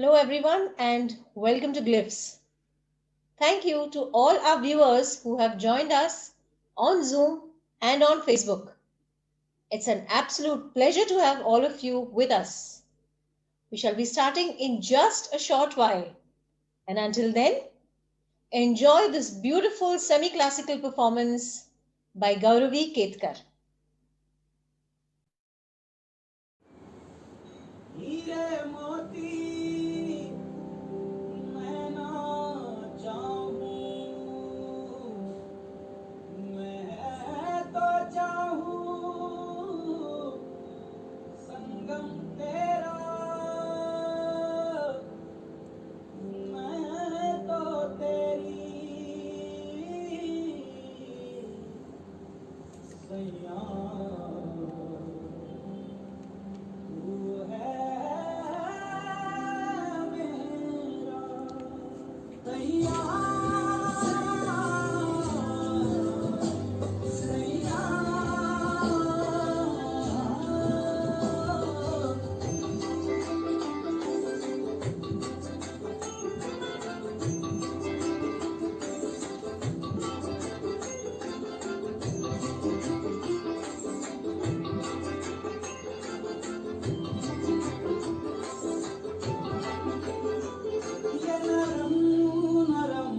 Hello, everyone, and welcome to Glyphs. Thank you to all our viewers who have joined us on Zoom and on Facebook. It's an absolute pleasure to have all of you with us. We shall be starting in just a short while. And until then, enjoy this beautiful semi classical performance by Gauravi Ketkar. हीरे मोती मैं ना चाहूं मैं तो चाहूं संगम तेरा मैं तो तेरी सैया तू है मेरा सैया सैया ये नरम नरम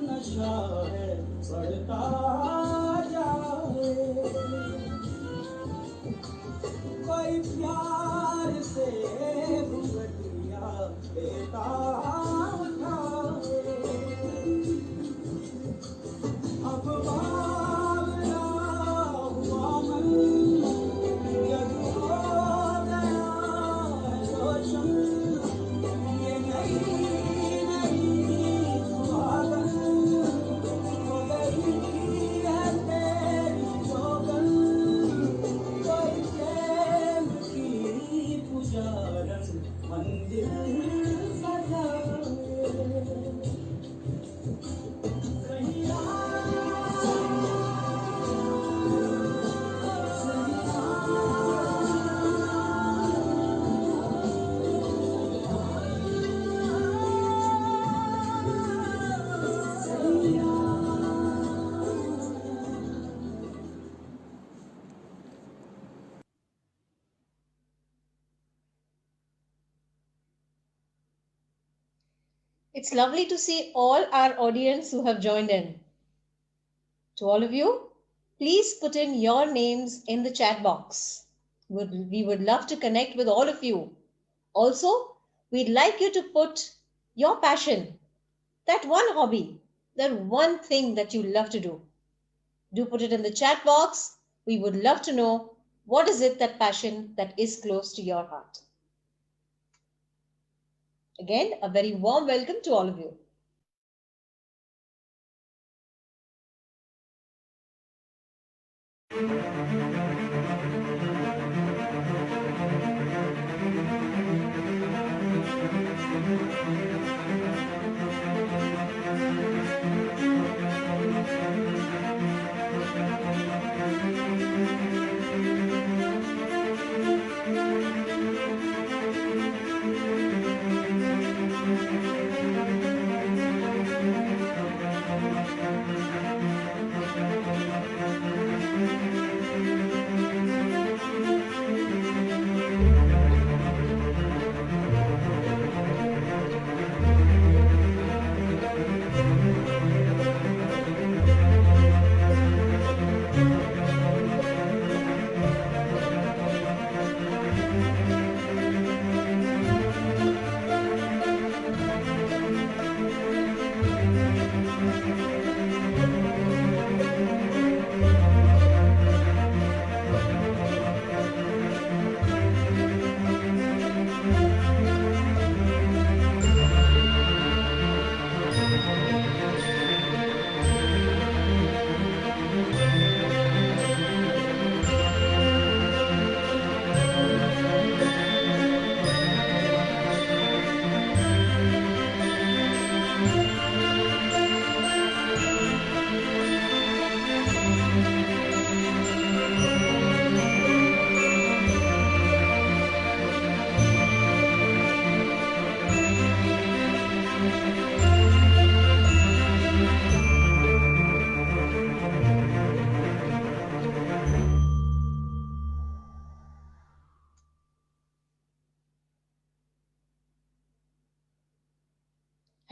नशा है बढ़ता जाए कोई प्यार से घुंघटिया देता उठाए अब बावला हुआ मन जग हो गया है रोशन ये नई नई सुहागन हो गई है तेरी जोगन कोई प्रेम की पुजारन मंदिर सजाए सैया It's lovely to see all our audience who have joined in. To all of you, please put in your names in the chat box. We would love to connect with all of you. Also, we'd like you to put your passion, that one hobby, that one thing that you love to do. Do put it in the chat box. We would love to know what is it, that passion that is close to your heart. Again, a very warm welcome to all of you.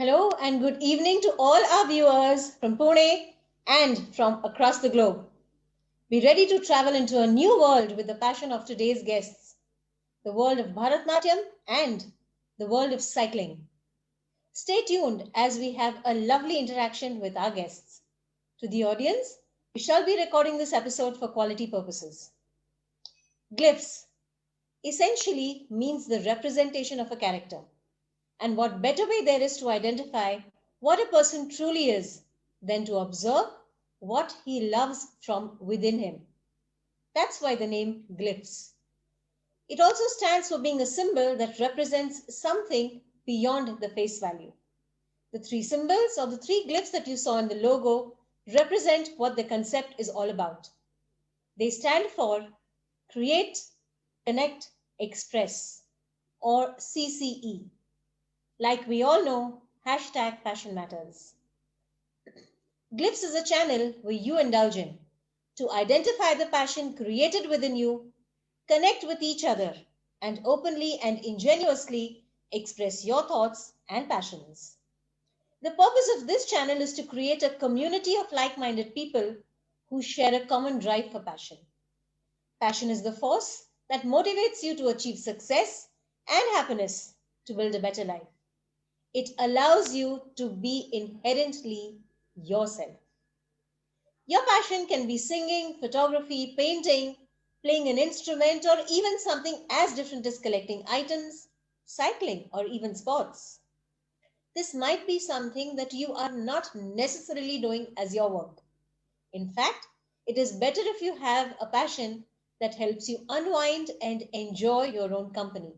Hello and good evening to all our viewers from Pune and from across the globe. Be ready to travel into a new world with the passion of today's guests, the world of Bharatnatyam and the world of cycling. Stay tuned as we have a lovely interaction with our guests. To the audience, we shall be recording this episode for quality purposes. Glyphs essentially means the representation of a character. And what better way there is to identify what a person truly is than to observe what he loves from within him. That's why the name glyphs. It also stands for being a symbol that represents something beyond the face value. The three symbols or the three glyphs that you saw in the logo represent what the concept is all about. They stand for Create, Connect, Express, or CCE. Like we all know, hashtag passion matters. Glyphs is a channel where you indulge in to identify the passion created within you, connect with each other, and openly and ingenuously express your thoughts and passions. The purpose of this channel is to create a community of like minded people who share a common drive for passion. Passion is the force that motivates you to achieve success and happiness to build a better life. It allows you to be inherently yourself. Your passion can be singing, photography, painting, playing an instrument, or even something as different as collecting items, cycling, or even sports. This might be something that you are not necessarily doing as your work. In fact, it is better if you have a passion that helps you unwind and enjoy your own company.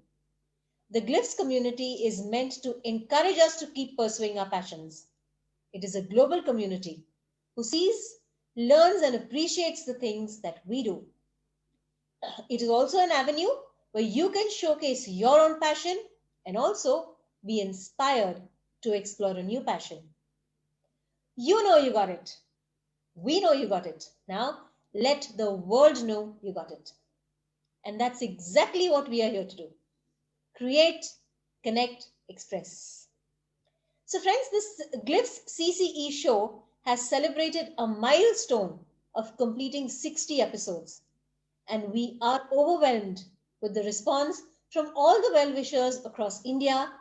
The Glyphs community is meant to encourage us to keep pursuing our passions. It is a global community who sees, learns, and appreciates the things that we do. It is also an avenue where you can showcase your own passion and also be inspired to explore a new passion. You know you got it. We know you got it. Now let the world know you got it. And that's exactly what we are here to do. Create, connect, express. So friends, this Glyphs CCE show has celebrated a milestone of completing 60 episodes. And we are overwhelmed with the response from all the well-wishers across India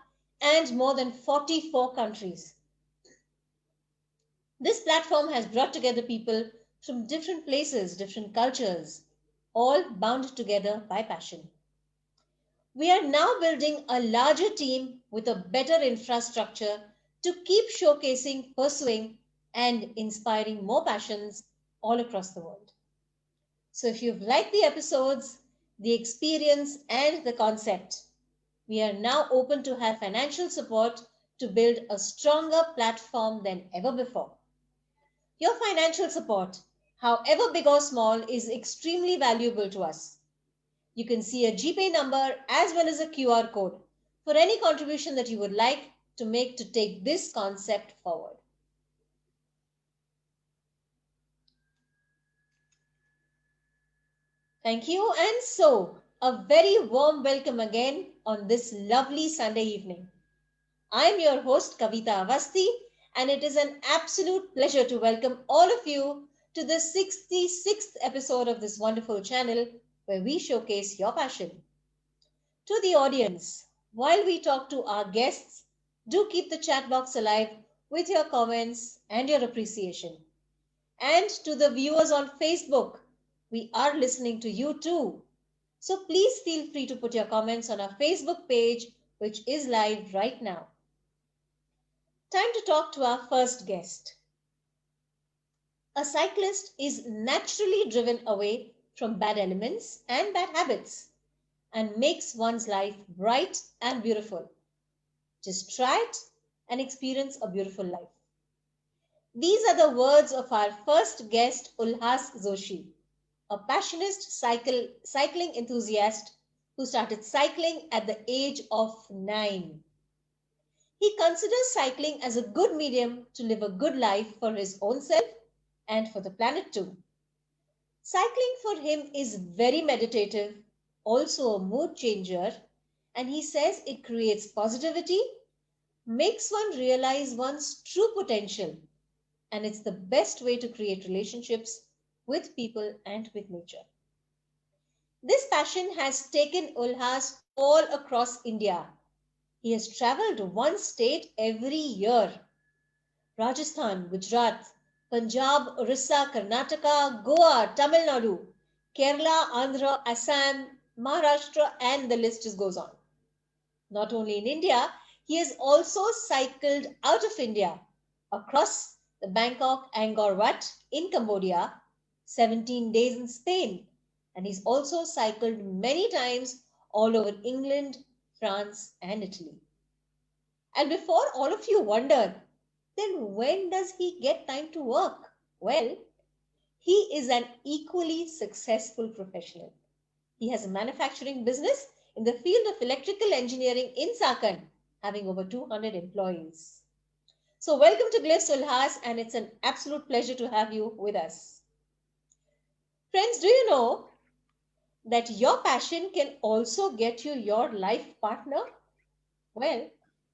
and more than 44 countries. This platform has brought together people from different places, different cultures, all bound together by passion. We are now building a larger team with a better infrastructure to keep showcasing, pursuing, and inspiring more passions all across the world. So if you've liked the episodes, the experience, and the concept, we are now open to have financial support to build a stronger platform than ever before. Your financial support, however big or small, is extremely valuable to us. You can see a GPay number as well as a QR code for any contribution that you would like to make to take this concept forward. Thank you. And so, a very warm welcome again on this lovely Sunday evening. I'm your host, Kavita Avasti, and it is an absolute pleasure to welcome all of you to the 66th episode of this wonderful channel where we showcase your passion. To the audience, while we talk to our guests, do keep the chat box alive with your comments and your appreciation. And to the viewers on Facebook, we are listening to you too. So please feel free to put your comments on our Facebook page, which is live right now. Time to talk to our first guest. A cyclist is naturally driven away from bad elements and bad habits and makes one's life bright and beautiful. Just try it and experience a beautiful life. These are the words of our first guest, Ulhas Joshi, a passionate cycling enthusiast who started cycling at the age of 9. He considers cycling as a good medium to live a good life for his own self and for the planet too. Cycling for him is very meditative, also a mood changer, and he says it creates positivity, makes one realize one's true potential, and it's the best way to create relationships with people and with nature. This passion has taken Ulhas all across India. He has traveled one state every year: Rajasthan, Gujarat, Punjab, Orissa, Karnataka, Goa, Tamil Nadu, Kerala, Andhra, Assam, Maharashtra, and the list just goes on. Not only in India, he has also cycled out of India across the Bangkok Angkor Wat in Cambodia, 17 days in Spain, and he's also cycled many times all over England, France, and Italy. And before all of you wonder, then when does he get time to work? Well, he is an equally successful professional. He has a manufacturing business in the field of electrical engineering in Chakan, having over 200 employees. So, welcome to Glyphs Ulhas, and it's an absolute pleasure to have you with us. Friends, do you know that your passion can also get you your life partner? Well,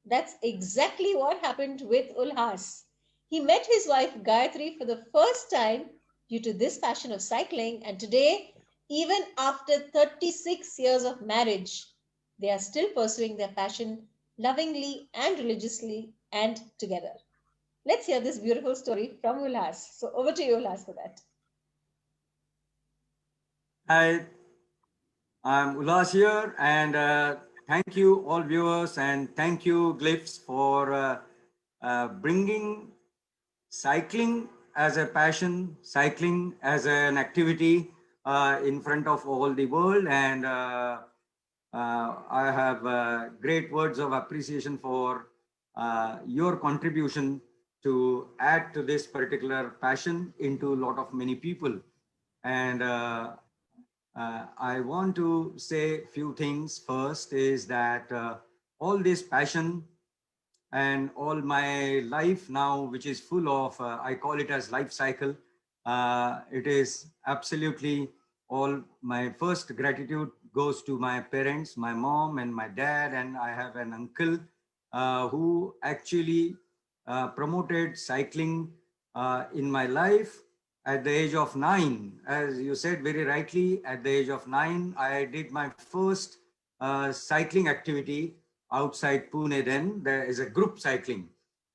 that's exactly what happened with Ulhas. He met his wife Gayatri for the first time due to this passion of cycling, and today, even after 36 years of marriage, they are still pursuing their passion lovingly and religiously and together. Let's hear this beautiful story from Ulhas. So, over to you, Ulhas, for that. Hi, I'm Ulas here, and thank you, all viewers, and thank you, Glyphs, for bringing cycling as a passion, cycling as an activity in front of all the world. And I have great words of appreciation for your contribution to add to this particular passion into a lot of many people. And I want to say a few things. First is that all this passion and all my life now, which is full of, I call it as life cycle. It is absolutely all. My first gratitude goes to my parents, my mom and my dad, and I have an uncle who actually promoted cycling in my life at the age of 9. As you said very rightly, at the age of 9, I did my first cycling activity outside Pune. Then there is a group cycling.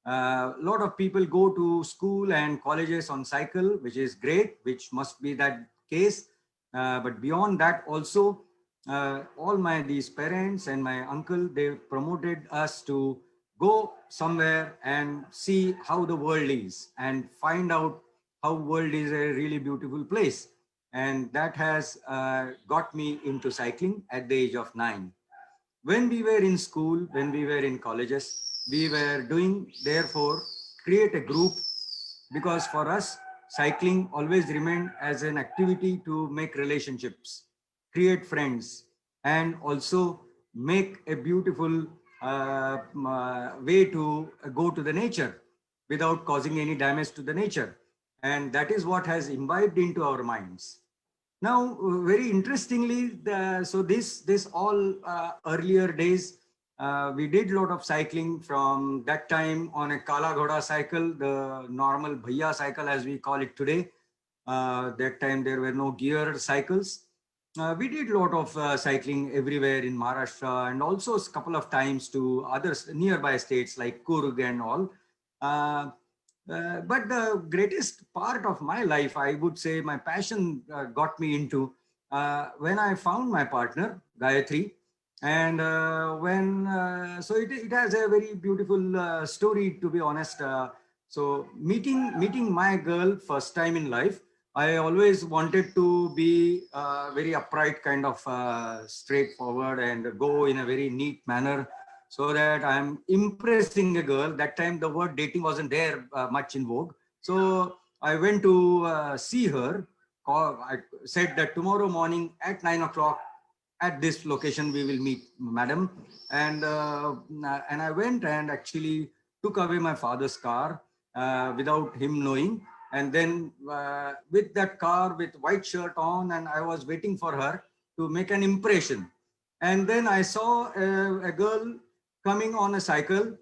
A lot of people go to school and colleges on cycle, which is great, which must be that case. But beyond that also, all my these parents and my uncle, they promoted us to go somewhere and see how the world is and find out how world is a really beautiful place. And that has got me into cycling at the age of 9. When we were in school, when we were in colleges, we were doing, therefore, create a group, because for us, cycling always remained as an activity to make relationships, create friends, and also make a beautiful way to go to the nature without causing any damage to the nature. And that is what has imbibed into our minds. Now, very interestingly, so this all earlier days, we did a lot of cycling from that time on a Kala Ghoda cycle, the normal Bhaiya cycle as we call it today. That time there were no gear cycles. We did a lot of cycling everywhere in Maharashtra, and also a couple of times to other nearby states like Kurg and all. Uh, but the greatest part of my life, I would say, my passion got me into when I found my partner, Gayatri. And so it has a very beautiful story, to be honest. So meeting my girl first time in life, I always wanted to be very upright, kind of straightforward, and go in a very neat manner so that I'm impressing a girl. That time the word dating wasn't there much in vogue. So I went to see her. I said that tomorrow morning at 9 o'clock at this location we will meet, madam. And I went and actually took away my father's car without him knowing. And then with that car with white shirt on, and I was waiting for her to make an impression. And then I saw a girl coming on a cycle,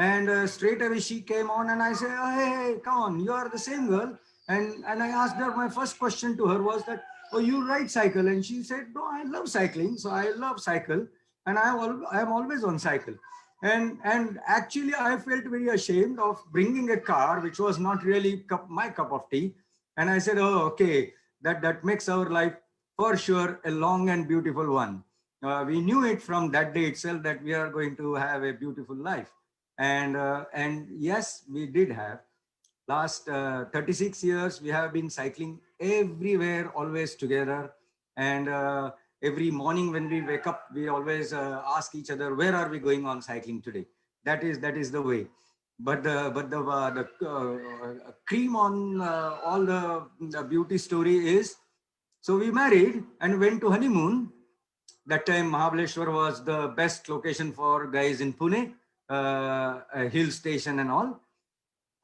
And straight away she came on, and I said, "Oh, hey, come on, you are the same girl." And I asked her, my first question to her was that, "Oh, you ride cycle?" And she said, "No, I love cycling. So I love cycle, and I am always on cycle." And actually, I felt very ashamed of bringing a car which was not really my cup of tea. And I said, "Oh, okay, that makes our life for sure a long and beautiful one." We knew it from that day itself that we are going to have a beautiful life. And yes, we did have. Last 36 years, we have been cycling everywhere, always together. And every morning when we wake up, we always ask each other, "Where are we going on cycling today?" That is the way. But the cream on all the beauty story is, so we married and went to honeymoon. That time Mahabaleshwar was the best location for guys in Pune, a hill station and all.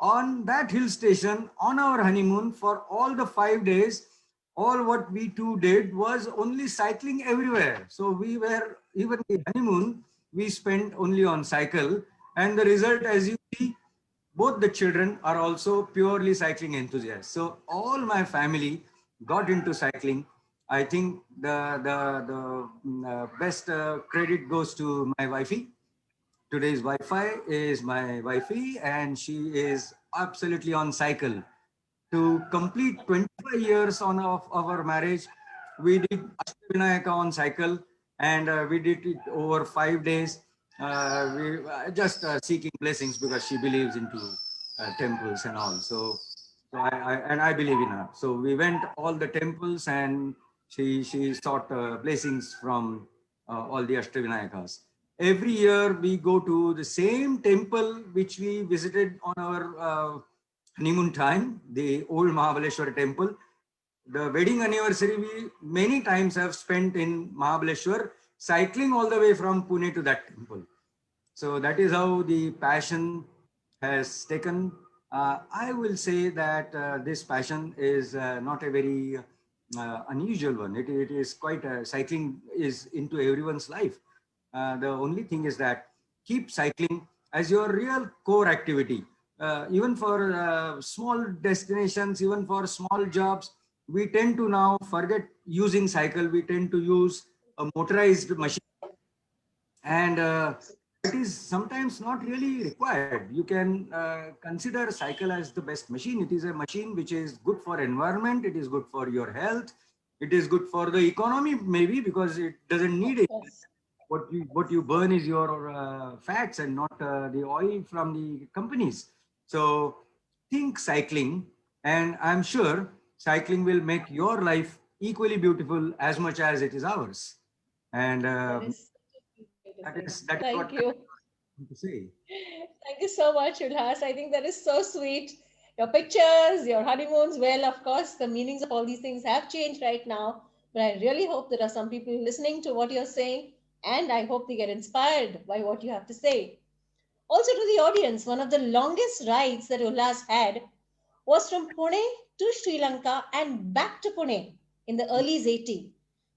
On that hill station, on our honeymoon, for all the 5 days, all what we two did was only cycling everywhere. So we were, even the honeymoon, we spent only on cycle. And the result, as you see, both the children are also purely cycling enthusiasts. So all my family got into cycling. I think the best credit goes to my wifey. Today's Wi-Fi is my wifey, and she is absolutely on cycle. To complete 25 years of our marriage, we did Ashtavinayaka on cycle, and we did it over 5 days. We just seeking blessings because she believes into temples and all. So I believe in her. So we went all the temples, and she sought blessings from all the Ashtavinayakas. Every year we go to the same temple which we visited on our honeymoon time, the old Mahabaleshwar temple. The wedding anniversary we many times have spent in Mahabaleshwar, cycling all the way from Pune to that temple. So that is how the passion has taken. I will say that this passion is not a very unusual one. It is quite, cycling is into everyone's life. The only thing is that keep cycling as your real core activity. Even for small destinations, even for small jobs, we tend to now forget using cycle. We tend to use a motorized machine, and it is sometimes not really required. You can consider cycle as the best machine. It is a machine which is good for environment. It is good for your health. It is good for the economy, maybe because it doesn't need Of it. course. What you burn is your fats and not the oil from the companies. So think cycling, and I'm sure cycling will make your life equally beautiful as much as it is ours. And That is such a sweet way to say. that is what Thank I you. want to say. Thank you so much, Ulhas. I think that is so sweet. Your pictures, your honeymoons, well, of course, the meanings of all these things have changed right now. But I really hope there are some people listening to what you're saying, and I hope they get inspired by what you have to say. Also, to the audience, one of the longest rides that Ulhas had was from Pune to Sri Lanka and back to Pune in the early 80s,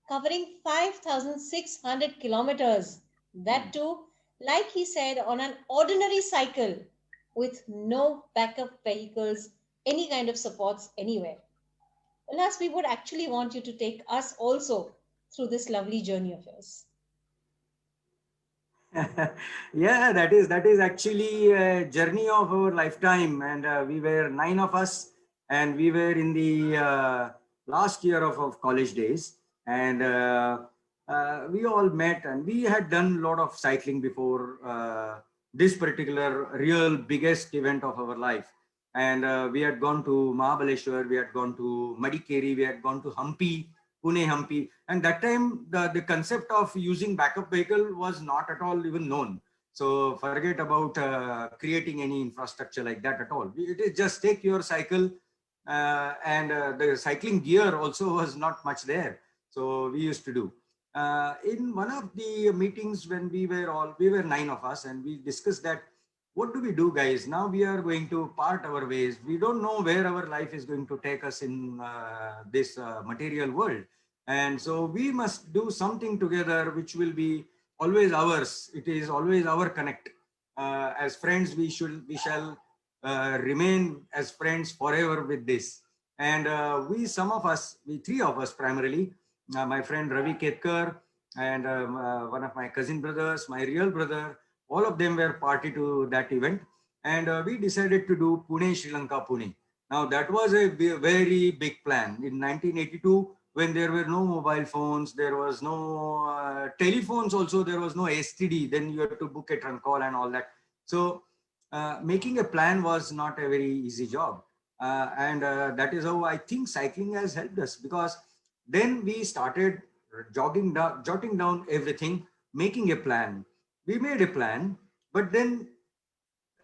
covering 5,600 kilometers. That too, like he said, on an ordinary cycle with no backup vehicles, any kind of supports anywhere. Alas, we would actually want you to take us also through this lovely journey of yours. Yeah, that is actually a journey of our lifetime, and we were nine of us, and we were in the last year of college days, and we all met, and we had done a lot of cycling before this particular real biggest event of our life. And we had gone to Mahabaleshwar, we had gone to Madikeri, we had gone to Hampi, Pune Hampi. And that time, the concept of using backup vehicle was not at all even known. So forget about creating any infrastructure like that at all. It is just take your cycle, and the cycling gear also was not much there. So we used to do. In one of the meetings when we were nine of us, and we discussed that what do we do, guys? Now we are going to part our ways. We don't know where our life is going to take us in this material world. And so we must do something together which will be always ours. It is always our connect. as friends, we shall remain as friends forever with this. And some of us, we three of us primarily, my friend Ravi Ketkar and one of my cousin brothers, my real brother, all of them were party to that event. And we decided to do Pune, Sri Lanka, Pune. Now that was a very big plan. In 1982, when there were no mobile phones, there was no telephones also, there was no STD, then you had to book a trunk call and all that. So making a plan was not a very easy job. And that is how I think cycling has helped us, because then we started jotting down everything, making a plan. We made a plan, but then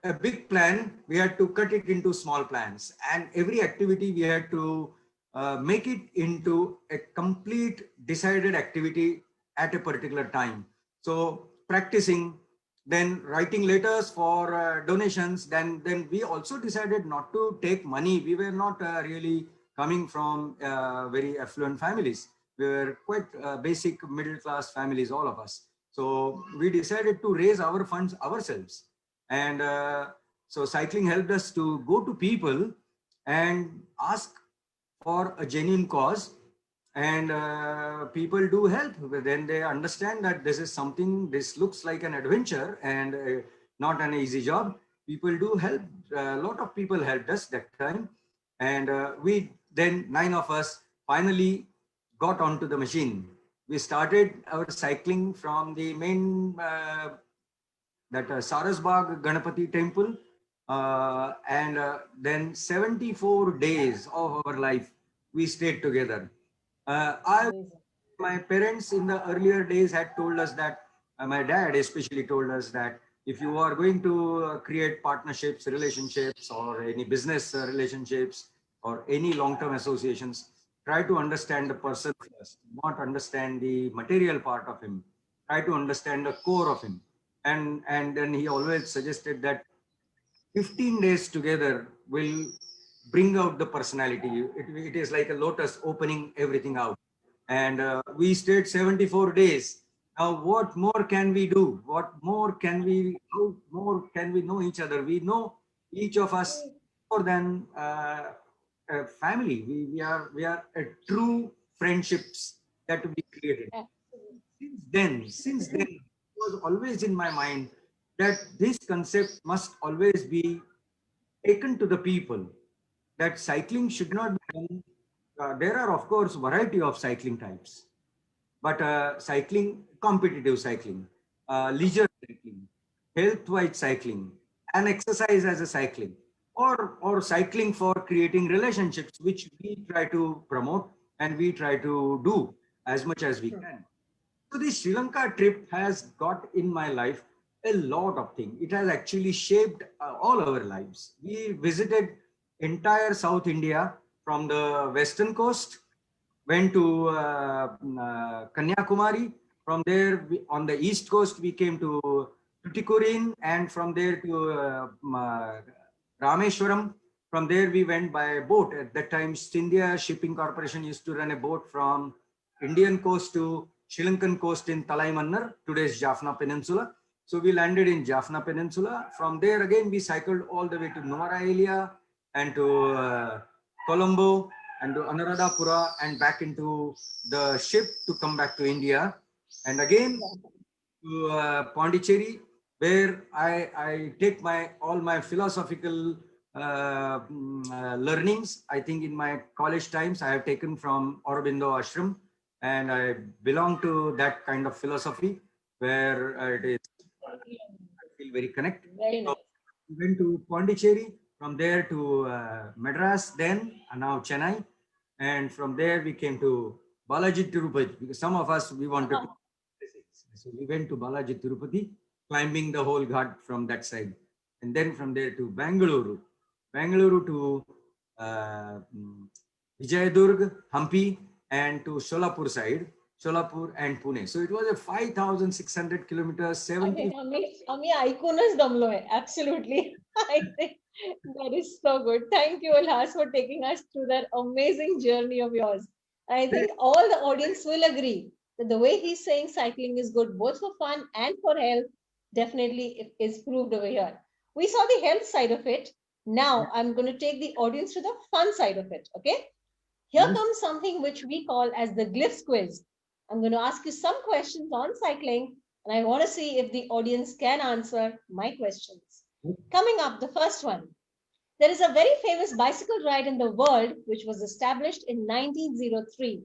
a big plan, we had to cut it into small plans, and every activity we had to make it into a complete decided activity at a particular time. So practicing, then writing letters for donations. Then we also decided not to take money. We were not really coming from very affluent families. We were quite basic middle class families, all of us. So we decided to raise our funds ourselves. And so cycling helped us to go to people and ask for a genuine cause. And people do help. Then they understand that this is something, this looks like an adventure and not an easy job. People do help. A lot of people helped us that time. And we then, 9 of us, finally got onto the machine. We started our cycling from the main that Sarasbag Ganapati temple. And then 74 days of our life, we stayed together. Amazing. My parents in the earlier days had told us that, my dad especially told us that if you are going to create partnerships, relationships, or any business relationships, or any long-term associations, try to understand the person first, not understand the material part of him. Try to understand the core of him. And then he always suggested that 15 days together will bring out the personality. It is like a lotus opening everything out. And we stayed 74 days. Now, what more can we do? What more can we, how more can we know each other? We know each of us more than a family. We are a true friendships that we created. Since then, it was always in my mind that this concept must always be taken to the people, that cycling should not be done. There are, of course, variety of cycling types, but cycling, competitive cycling, leisure cycling, health-wise cycling, and exercise as a cycling, or cycling for creating relationships, which we try to promote and we try to do as much as we can. So the Sri Lanka trip has got in my life a lot of things. It has actually shaped all our lives. We visited entire South India from the western coast, went to Kanyakumari. From there, on the east coast, we came to Tuticorin, and from there to Rameshwaram. From there, we went by boat. At that time, India Shipping Corporation used to run a boat from Indian coast to Sri Lankan coast in Talaimannar, today's Jaffna Peninsula. So we landed in Jaffna Peninsula. From there, again, we cycled all the way to Nuwara and to Colombo and to Anuradhapura and back into the ship to come back to India. And again to Pondicherry, where I take all my philosophical learnings. I think in my college times, I have taken from Aurobindo Ashram, and I belong to that kind of philosophy where it is, I feel very connected. Very So nice. we went to Pondicherry, from there to Madras, then and now Chennai, and from there we came to Balaji Tirupati, because some of us, we wanted to. So we went to Balaji Tirupati, climbing the whole ghat from that side, and then from there to Bangalore to Vijayadurg, Hampi, and to Solapur side, Solapur and Pune. So it was a 5,600 kilometers, 70. आम्ही ऐकूनच दमलो आहे. Absolutely. I think that is so good. Thank you, Ulhas, for taking us through that amazing journey of yours. I think all the audience will agree that the way he's saying cycling is good both for fun and for health. definitely is proved over here. We saw the health side of it. Now I'm going to take the audience to the fun side of it. Okay. Here Yes. comes something which we call as the Glyphs quiz. I'm going to ask you some questions on cycling, and I want to see if the audience can answer my questions. Coming up, the first one. There is a very famous bicycle ride in the world which was established in 1903.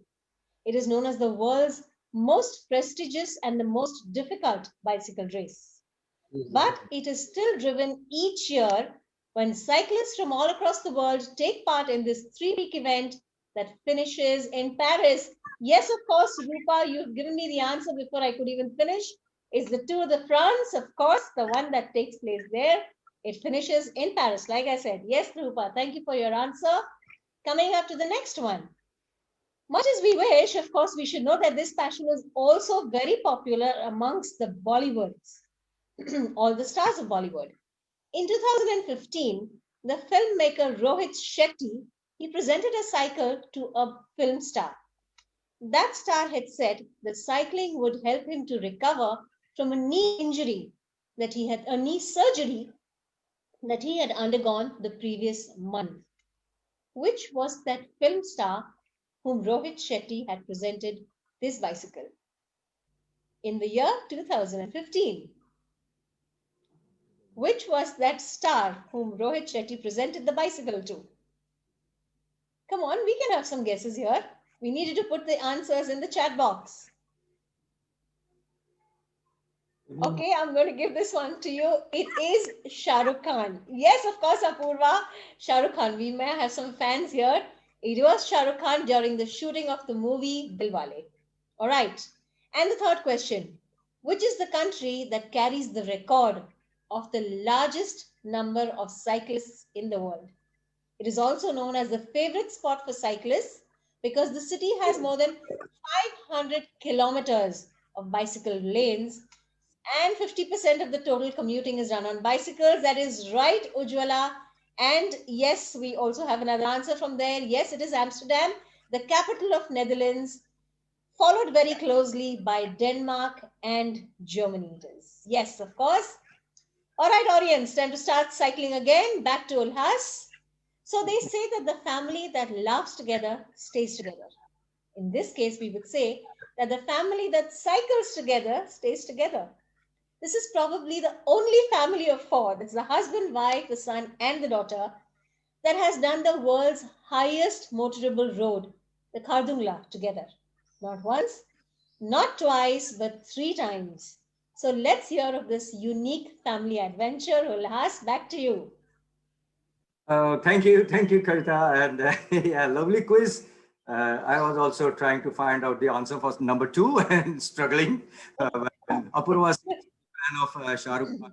It is known as the world's most prestigious and the most difficult bicycle race. But it is still driven each year when cyclists from all across the world take part in this 3 week event that finishes in Paris. Yes, of course, Rupa, you've given me the answer before I could even finish. It's the Tour de France, of course, the one that takes place there. It finishes in Paris, like I said. Yes, Rupa, thank you for your answer. Coming up to the next one. Much as we wish, of course, we should know that this passion is also very popular amongst the Bollywoods, all the stars of Bollywood. In 2015, the filmmaker Rohit Shetty, he presented a cycle to a film star. That star had said that cycling would help him to recover from a knee injury a knee surgery that he had undergone the previous month. Which was that film star whom Rohit Shetty had presented this bicycle in the year 2015? Which was that star whom Rohit Shetty presented the bicycle to? Come on, we can have some guesses here. We need you to put the answers in the chat box. Okay, I'm going to give this one to you. It is Shah Rukh Khan. Yes, of course, Apurva. Shah Rukh Khan. We may have some fans here. It was Shah Rukh Khan during the shooting of the movie Dilwale. All right. And the third question. Which is the country that carries the record of the largest number of cyclists in the world? It is also known as the favorite spot for cyclists because the city has more than 500 kilometers of bicycle lanes and 50% of the total commuting is done on bicycles. That is right, Ujwala. And yes, we also have another answer from there. Yes, it is Amsterdam, the capital of Netherlands, followed very closely by Denmark and Germany. It is. Yes, of course. All right, audience, time to start cycling again. Back to Ulhas. So they say that the family that laughs together stays together. In this case, we would say that the family that cycles together stays together. This is probably the only family of four, that's the husband, wife, the son, and the daughter, that has done the world's highest motorable road, the Khardungla, together. Not once, not twice, but 3 times. So let's hear of this unique family adventure. Ulhas, back to you. Thank you, Kavita, and yeah, lovely quiz. I was also trying to find out the answer for number 2 and struggling. Apurva was a fan of Shah Rukh Khan,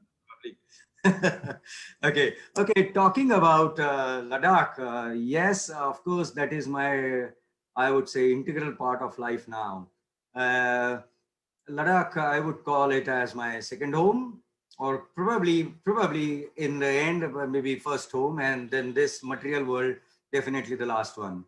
probably. Okay. Talking about Ladakh, yes, of course, that is my, I would say, integral part of life now. Ladakh, I would call it as my second home, or probably in the end, maybe first home, and then this material world, definitely the last one.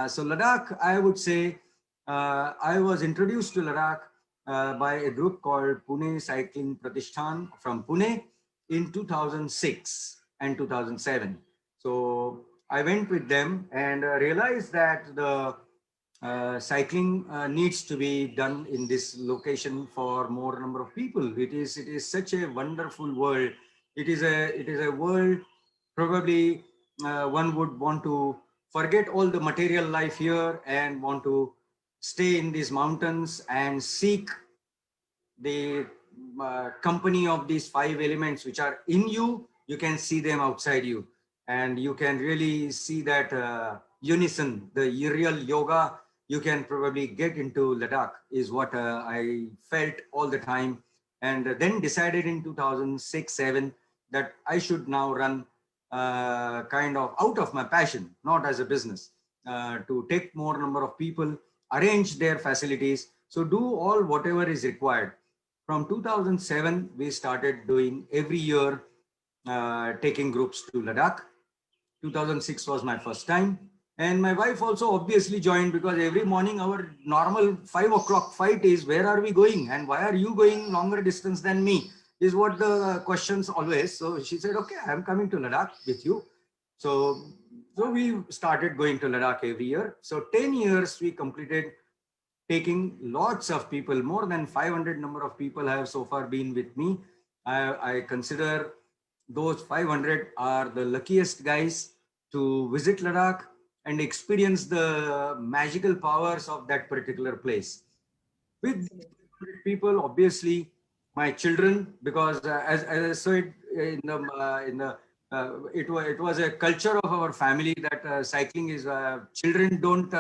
So Ladakh, I would say, I was introduced to Ladakh by a group called Pune Cycling Pratishthan from Pune in 2006 and 2007. So I went with them and realized that the cycling needs to be done in this location for more number of people. It is such a wonderful world. It is a world probably one would want to forget all the material life here and want to stay in these mountains and seek the company of these 5 elements which are in you. You can see them outside you, and you can really see that unison, the real yoga you can probably get into Ladakh is what I felt all the time. And then decided in 2006-7 that I should now run kind of out of my passion, not as a business, to take more number of people, arrange their facilities. So do all whatever is required. From 2007, we started doing every year, taking groups to Ladakh. 2006 was my first time. And my wife also obviously joined, because every morning our normal 5 o'clock fight is, where are we going? And why are you going longer distance than me? is what the questions always. So she said, okay, I'm coming to Ladakh with you. So, so we started going to Ladakh every year. So 10 years we completed, taking lots of people, more than 500 number of people have so far been with me. I consider those 500 are the luckiest guys to visit Ladakh and experience the magical powers of that particular place. With people, obviously, my children, because as I said it was a culture of our family that cycling is children don't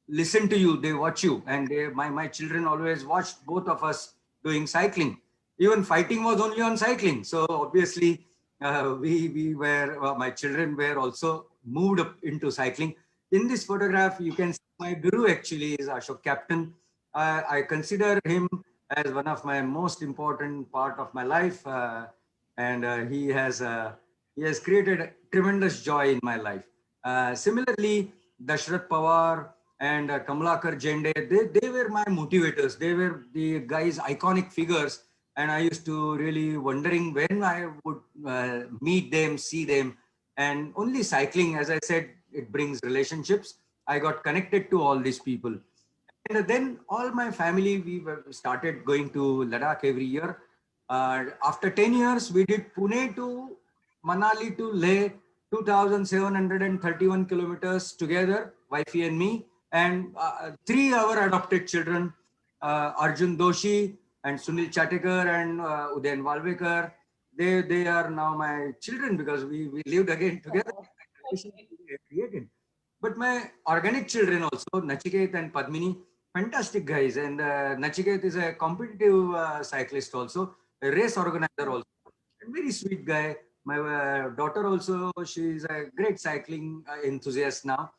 listen to you, they watch you, and my children always watched both of us doing cycling. Even fighting was only on cycling. So obviously, we were my children were also moved up into cycling. In this photograph, you can see my guru actually is Ashok Captain. I consider him as one of my most important part of my life, and he has created tremendous joy in my life. Similarly, Dashrath Pawar and Kamalakar Jende, they were my motivators. They were the guys, iconic figures, and I used to really wondering when I would meet them, see them, and only cycling, as I said, it brings relationships. I got connected to all these people. And then all my family, started going to Ladakh every year. After 10 years, we did Pune to Manali to Leh, 2,731 kilometers together, wifey and me, and three our adopted children, Arjun Doshi and Sunil Chatekar and Udayan Valvekar. They are now my children because we lived again together. Created. But my organic children also, Nachiket and Padmini, fantastic guys. And Nachiket is a competitive cyclist also, a race organizer also, and very sweet guy. My daughter also, she's a great cycling enthusiast now.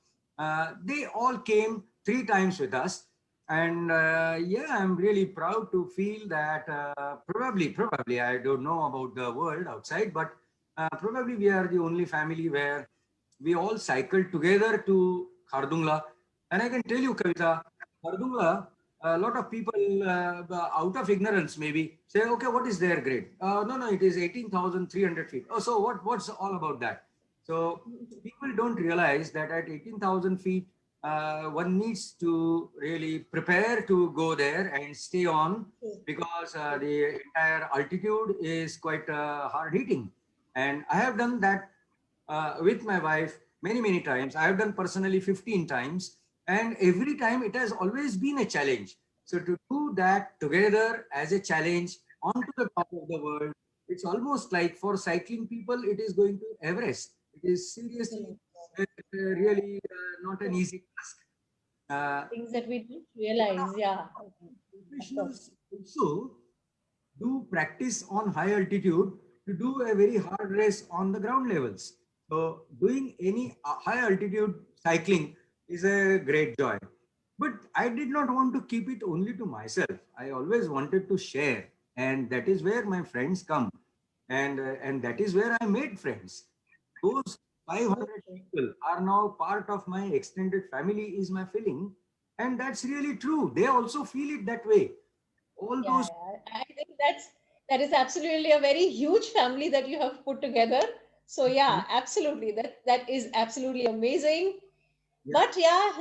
They all came three times with us. And yeah, I'm really proud to feel that probably, I don't know about the world outside, but probably we are the only family where we all cycled together to Khardungla. And I can tell you, Kavita, Khardungla, a lot of people out of ignorance maybe say, okay, what is their grade? No, it is 18,300 feet. Oh, so what's all about that? So people don't realize that at 18,000 feet, one needs to really prepare to go there and stay on, because the entire altitude is quite hard hitting. And I have done that with my wife many times. I have done personally 15 times, and every time it has always been a challenge. So to do that together as a challenge onto the top of the world, it's almost like for cycling people, it is going to Everest. It is seriously really not an easy task. Things that we didn't realize. Yeah, of course. Professionals also do practice on high altitude to do a very hard race on the ground levels. So doing any high altitude cycling is a great joy. But I did not want to keep it only to myself. I always wanted to share, and that is where my friends come, and that is where I made friends. Those 500 people are now part of my extended family, is my feeling, and that's really true. They also feel it that way. All Yeah, those. yeah. I think that is absolutely a very huge family that you have put together. So yeah, absolutely. That is absolutely amazing. Yeah. But yeah,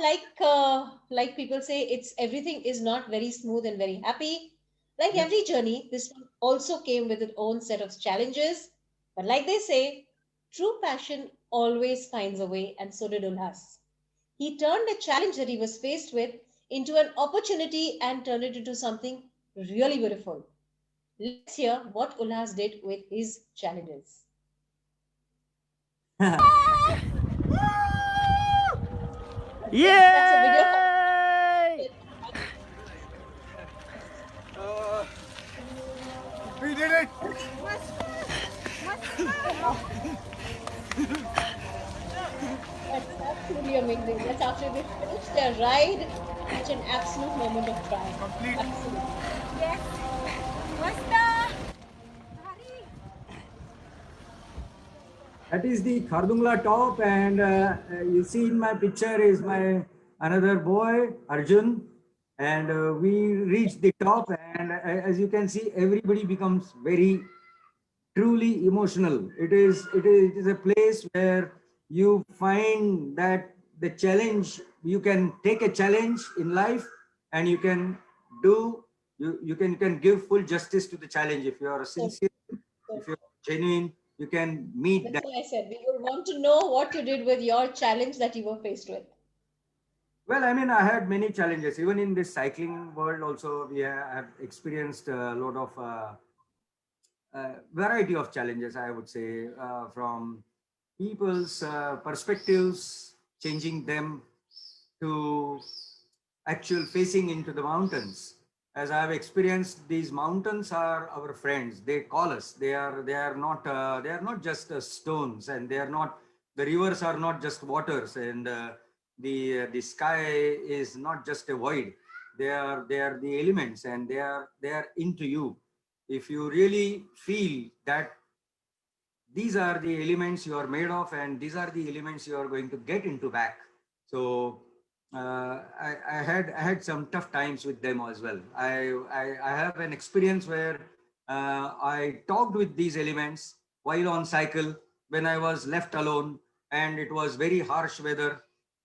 like people say, it's everything is not very smooth and very happy. Like Yeah. every journey, this one also came with its own set of challenges. But like they say, true passion always finds a way, and so did Ulhas. He turned a challenge that he was faced with into an opportunity and turned it into something really beautiful. Let's hear what Ulhas did with his challenges. That's a video. Yay! We did it! That's absolutely amazing. That's after they finished their ride. Such an absolute moment of triumph. Complete. Absolutely. Yes. Basta. Hari. That is the Khardungla top, and you see in my picture is my another boy, Arjun. And we reached the top, and as you can see, everybody becomes very truly emotional. It is a place where you find that the challenge, you can take a challenge in life, and do you can give full justice to the challenge. If you are So, sincere, so if you're genuine, you can meet that's that. why I said we would want to know what you did with your challenge that you were faced with. Well, I mean, I had many challenges. Even in this cycling world, also we have experienced a lot of variety of challenges. I would say from people's perspectives, changing them to actual facing into the mountains. As I have experienced, these mountains are our friends. They call us. They are not just stones, and they are not, the rivers are not just waters, and the sky is not just a void. They are the elements, and they are into you. If you really feel that these are the elements you are made of, and these are the elements you are going to get into back. So I had some tough times with them as well. I have an experience where I talked with these elements while on cycle, when I was left alone, and it was very harsh weather,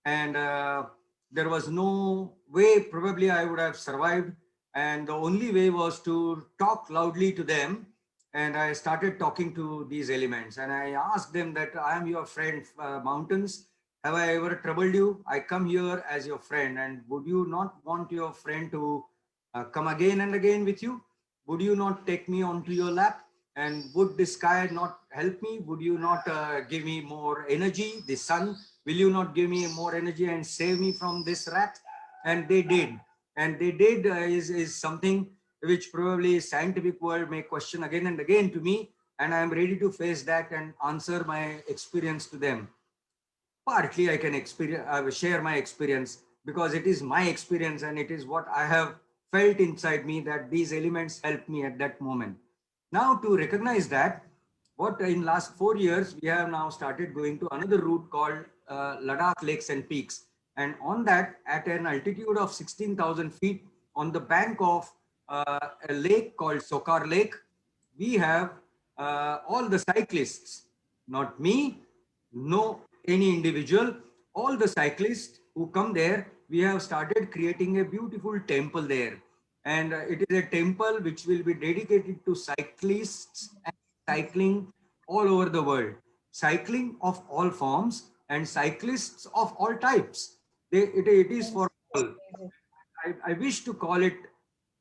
and there was no way probably I would have survived, and the only way was to talk loudly to them. And I started talking to these elements, and I asked them that I am your friend, mountains. Have I ever troubled you? I come here as your friend, and would you not want your friend to come again and again with you? Would you not take me onto your lap? And would the sky not help me? Would you not give me more energy? The sun, will you not give me more energy and save me from this rat? And they did. And they did is something which probably scientific world may question again and again to me, and I am ready to face that and answer my experience to them. Partly I can share my experience, because it is my experience, and it is what I have felt inside me, that these elements helped me at that moment. Now, to recognize that, what in last 4 years we have now started going to another route called Ladakh Lakes and Peaks, and on that, at an altitude of 16,000 feet, on the bank of a lake called Sokar Lake, we have all the cyclists, not me, no any individual, all the cyclists who come there, we have started creating a beautiful temple there. And it is a temple which will be dedicated to cyclists and cycling all over the world. Cycling of all forms and cyclists of all types. It is for That's all. amazing. I wish to call it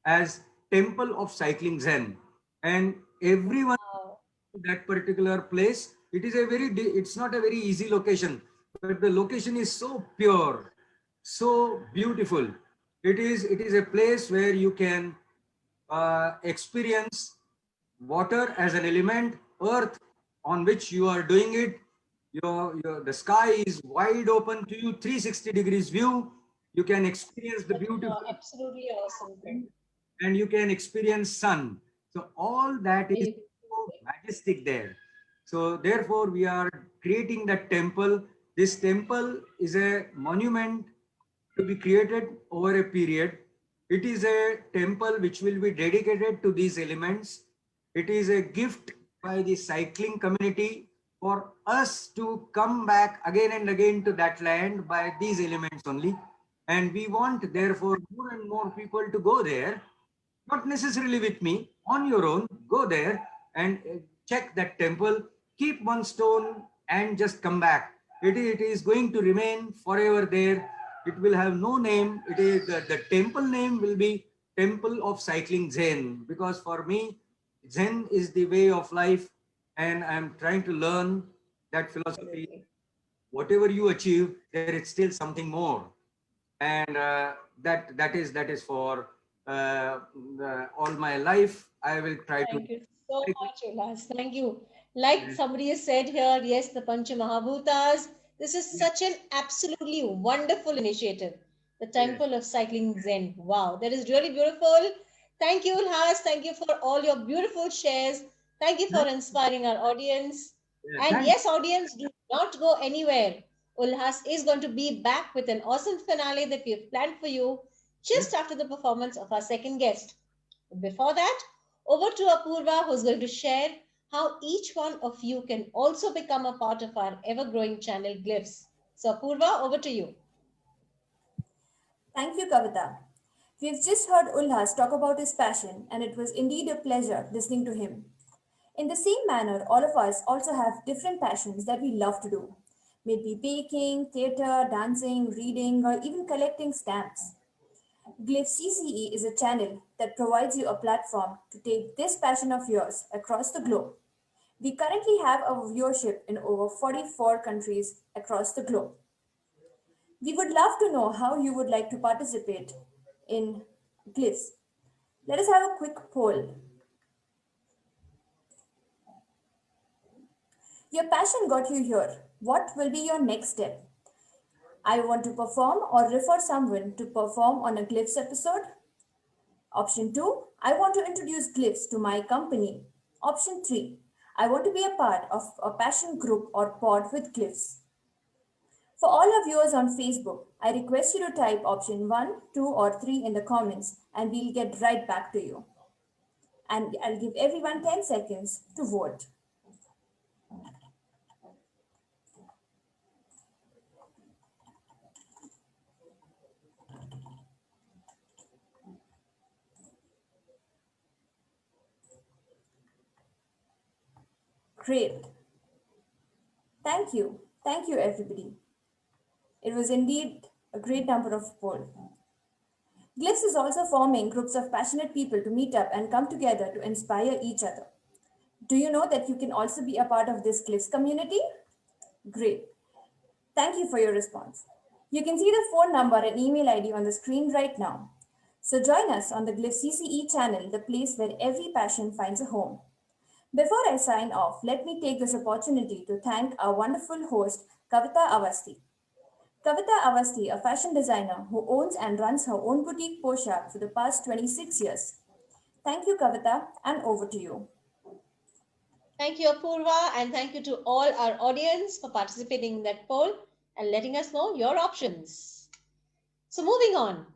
as Temple of Cycling Zen. And everyone Wow. that particular place, it's not a very easy location, but the location is so pure, so beautiful. It is a place where you can experience water as an element, earth on which you are doing it. The sky is wide open to you, 360 degrees view. You can experience the That's beautiful absolutely awesome thing. and you can experience sun. So all that is Beautiful. so majestic there. So therefore we are creating that temple. This temple is a monument to be created over a period. It is a temple which will be dedicated to these elements. It is a gift by the cycling community for us to come back again and again to that land by these elements only. And we want, therefore, more and more people to go there, not necessarily with me, on your own, go there and check that temple, keep one stone and just come back. It is going to remain forever there. It will have no name. It is the temple name will be Temple of Cycling Zen, because for me, Zen is the way of life, and I'm trying to learn that philosophy. Absolutely. Whatever you achieve, there is still something more, and that is for all my life. I will try to. Thank you so much, Ullas. Thank you. Like somebody has said here, yes, the Pancha Mahabhutas. This is such an absolutely wonderful initiative. The Yes, Temple of Cycling Zen. Wow, that is really beautiful. Thank you, Ullas. Thank you for all your beautiful shares. Thank you for inspiring our audience. yeah, And thanks. yes, audience, do not go anywhere. Ulhas is going to be back with an awesome finale that we have planned for you. just after the performance of our second guest. Before that, over to Apurva, who's going to share how each one of you can also become a part of our ever-growing channel Glyphs. So Apurva, over to you. Thank you, Kavita. We've just heard Ulhas talk about his passion, and it was indeed a pleasure listening to him. In the same manner, all of us also have different passions that we love to do. Maybe baking, theatre, dancing, reading, or even collecting stamps. Glyph CCE is a channel that provides you a platform to take this passion of yours across the globe. We currently have a viewership in over 44 countries across the globe. We would love to know how you would like to participate in Glyphs. Let us have a quick poll. Your passion got you here. What will be your next step? I want to perform or refer someone to perform on a Glyphs episode. Option 2, I want to introduce Glyphs to my company. Option 3, I want to be a part of a passion group or pod with Glyphs. For all our viewers on Facebook, I request you to type option 1, 2, or 3 in the comments and we'll get right back to you. And I'll give everyone 10 seconds to vote. Great. Thank you. Thank you, everybody. It was indeed a great number of polls. Glyphs is also forming groups of passionate people to meet up and come together to inspire each other. Do you know that you can also be a part of this Glyphs community? Great. Thank you for your response. You can see the phone number and email ID on the screen right now. So join us on the Glyphs CCE channel, the place where every passion finds a home. Before I sign off, let me take this opportunity to thank our wonderful host, Kavita Avasti. Kavita Avasti, a fashion designer who owns and runs her own boutique Poshak for the past 26 years. Thank you, Kavita, and over to you. Thank you, Apurva, and thank you to all our audience for participating in that poll and letting us know your options. So moving on,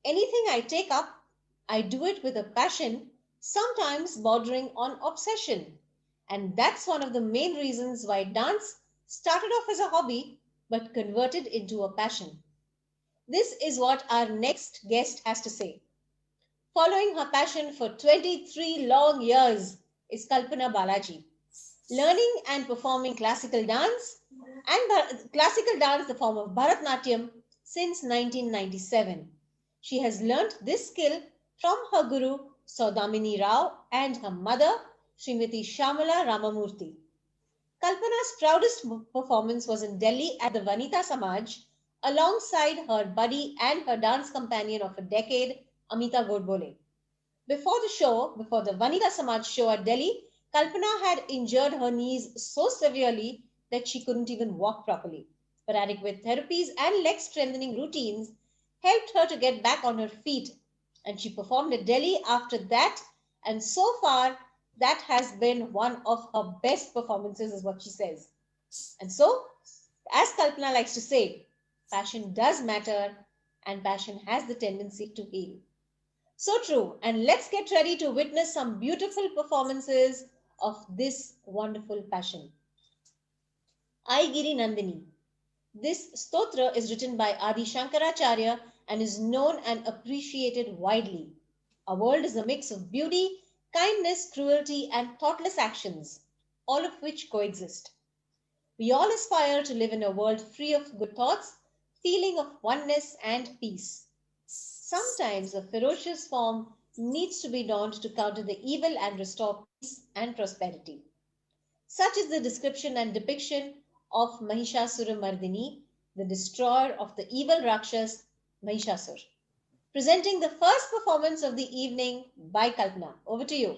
anything I take up, I do it with a passion, sometimes bordering on obsession. And that's one of the main reasons why dance started off as a hobby but converted into a passion. This is what our next guest has to say. Following her passion for 23 long years is Kalpana Balaji. Learning and performing classical dance, the form of Bharatnatyam, since 1997. She has learnt this skill from her guru Saudamini Rao and her mother Srimati Shamala Ramamurthy. Kalpana's proudest performance was in Delhi at the Vanita Samaj alongside her buddy and her dance companion of a decade, Amita Godbole. Before the Vanita Samaj show at Delhi, Kalpana had injured her knees so severely that she couldn't even walk properly. But adequate therapies and leg strengthening routines helped her to get back on her feet. And she performed at Delhi after that. And so far, that has been one of her best performances, is what she says. And so, as Kalpana likes to say, passion does matter and passion has the tendency to heal. So true. And let's get ready to witness some beautiful performances of this wonderful passion. I Giri Nandini. This stotra is written by Adi Shankaracharya and is known and appreciated widely. Our world is a mix of beauty, kindness, cruelty, and thoughtless actions, all of which coexist. We all aspire to live in a world free of good thoughts, feeling of oneness and peace. Sometimes a ferocious form needs to be donned to counter the evil and restore peace and prosperity. Such is the description and depiction of Mahishasuramardini, the destroyer of the evil Rakshas Mahishasur. Presenting the first performance of the evening by Kalpana. Over to you.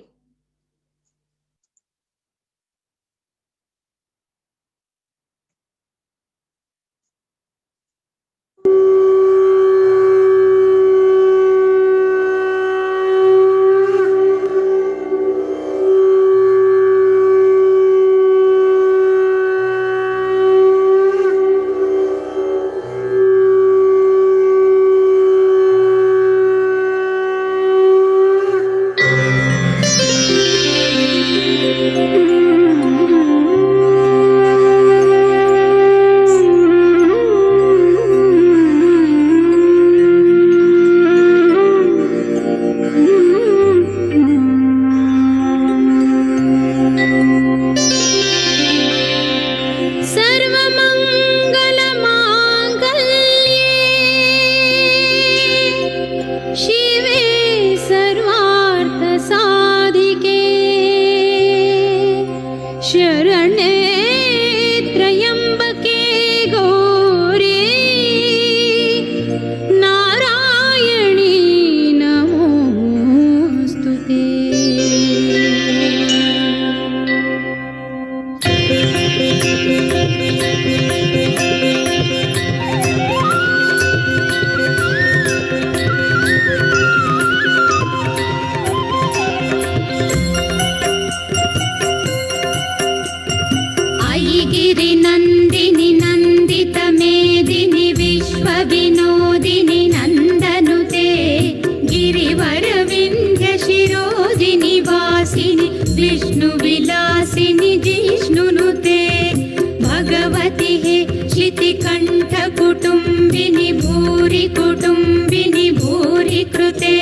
कुटुम्बिनि भूरि कुटुम्बिनि भूरि कृते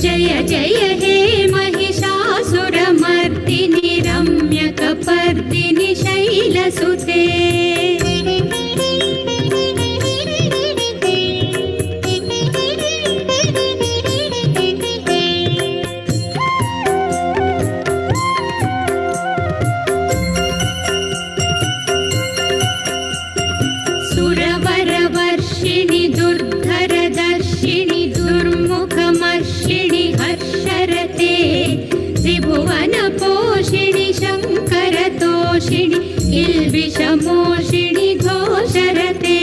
जय जय हे महिषासुरमर्दिनि रम्यकपर्दिनि शैलसुते सुरवरवर्षिणि दुर्धरदर्शिनि दुर्मुखमर्षिणि हर्षरते त्रिभुवनपोषिणि शङ्करतोषिणि किल्बिषमोषिणि घोषरते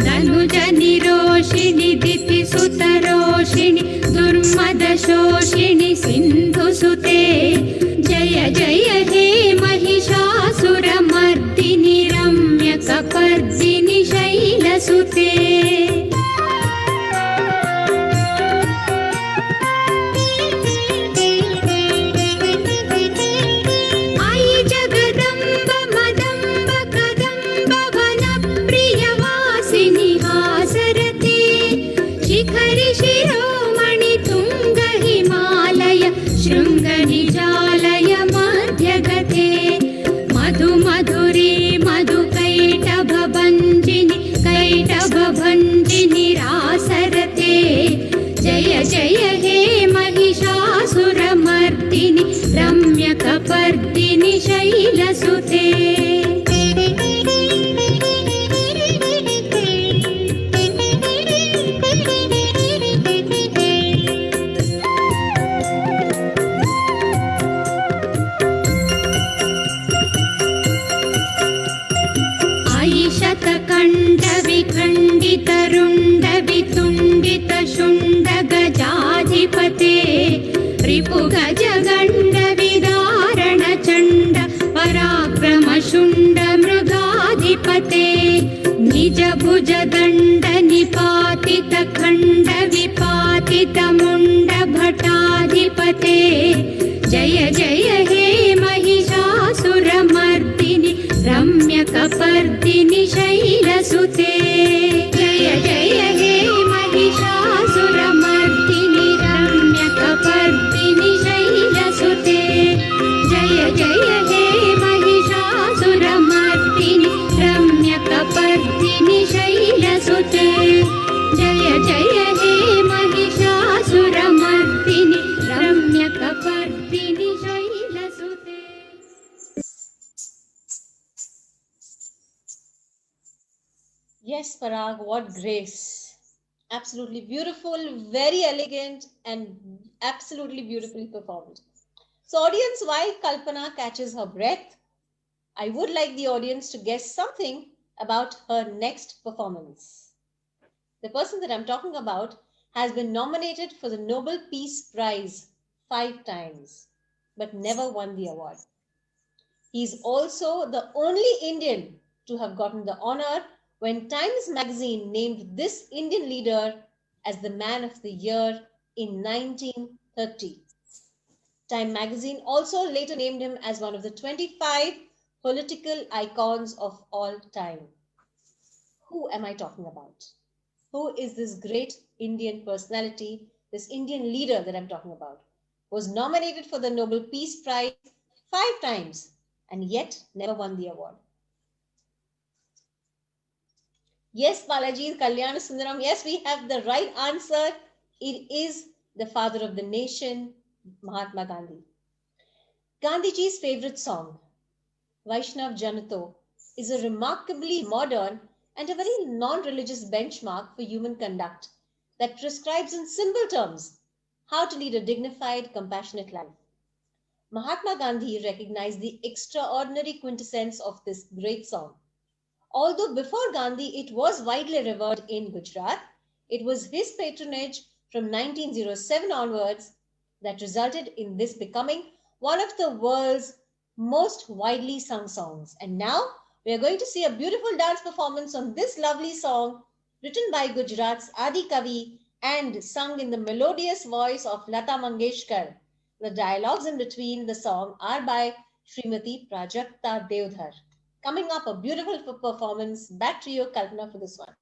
धनुजनिरोषिणि दितिसुतरोषिणि दुर्मदशोषिणि सिन्धुसुते जय जय हे महिषासुरमर्दिनि रम्यकपर्दिनि शैलसुते आई जगदम्ब मदम्ब कदम्ब वनप्रियवासिनि हासरते शिखरि शिरोमणि तुङ्ग हिमालय शृङ्गनिजालय मध्यगते मधु मधुरी मधुकैटभभञ्जिनि कैटभभञ्जिनि रासरते जय जय हे महिषासुरमर्दिनि रम्यकपर्दिनि शैलसुते आई शतकण्डविखण्डितरुण्डवितुण्डितशुण्डगजाधिपते रिपुगजगण्डविदारणचण्ड पराक्रमशुण्डमृगाधिपते निजभुजदण्डनिपातितखण्डविपातितमुण्डभटाधिपते जय जय हे महिषासुरमर्दिनि रम्यकपर्दिनि शैलसुते जय जय हे महिषासुरमर्दिनि रम्यकपर्दिनि शैलसुते जय जय हे महिषासुरमर्दिनि रम्यकपर्दिनि शैलसुते जय जय हे Mahishasuramardini रम्यकपर्दिनि शैलसुते Yes, Parag, what grace. Absolutely beautiful, very elegant, and absolutely beautifully performed. So, audience, while Kalpana catches her breath, I would like the audience to guess something about her next performance. The person that I'm talking about has been nominated for the Nobel Peace Prize 5 times, but never won the award. He is also the only Indian to have gotten the honor when Times Magazine named this Indian leader as the Man of the Year in 1930. Time Magazine also later named him as one of the 25 political icons of all time. Who am I talking about? Who is this great Indian personality, this Indian leader that I'm talking about? Was nominated for the Nobel Peace Prize 5 times and yet never won the award. Yes, Balaji, Kalyana Sundaram. Yes, we have the right answer. It is the father of the nation, Mahatma Gandhi. Gandhiji's favorite song, Vaishnav Janato, is a remarkably modern and a very non-religious benchmark for human conduct that prescribes in simple terms how to lead a dignified, compassionate life. Mahatma Gandhi recognized the extraordinary quintessence of this great song. Although before Gandhi it was widely revered in Gujarat, it was his patronage from 1907 onwards that resulted in this becoming one of the world's most widely sung songs. And now we are going to see a beautiful dance performance on this lovely song written by Gujarat's Adi Kavi and sung in the melodious voice of Lata Mangeshkar. The dialogues in between the song are by Srimati Prajakta Devdhar. Coming up, a beautiful performance. Back to you, Kalpana, for this one.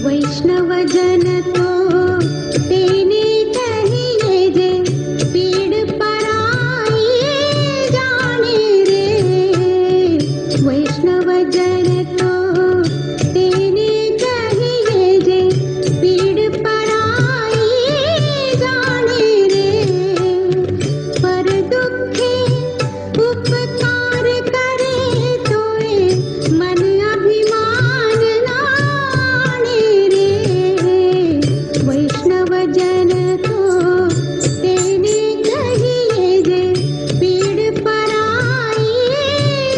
वैष्णव जन तो तेने कहिए जे पीड़ पराई जाने रे। वैष्णव जन तो तेने कहिए जे पीड़ पराई जाने रे। पर दुखे उपकार करे तोए मन अभिमान नाने रे। वैष्णव जन तो तेने कहिए जे पीड़ पराई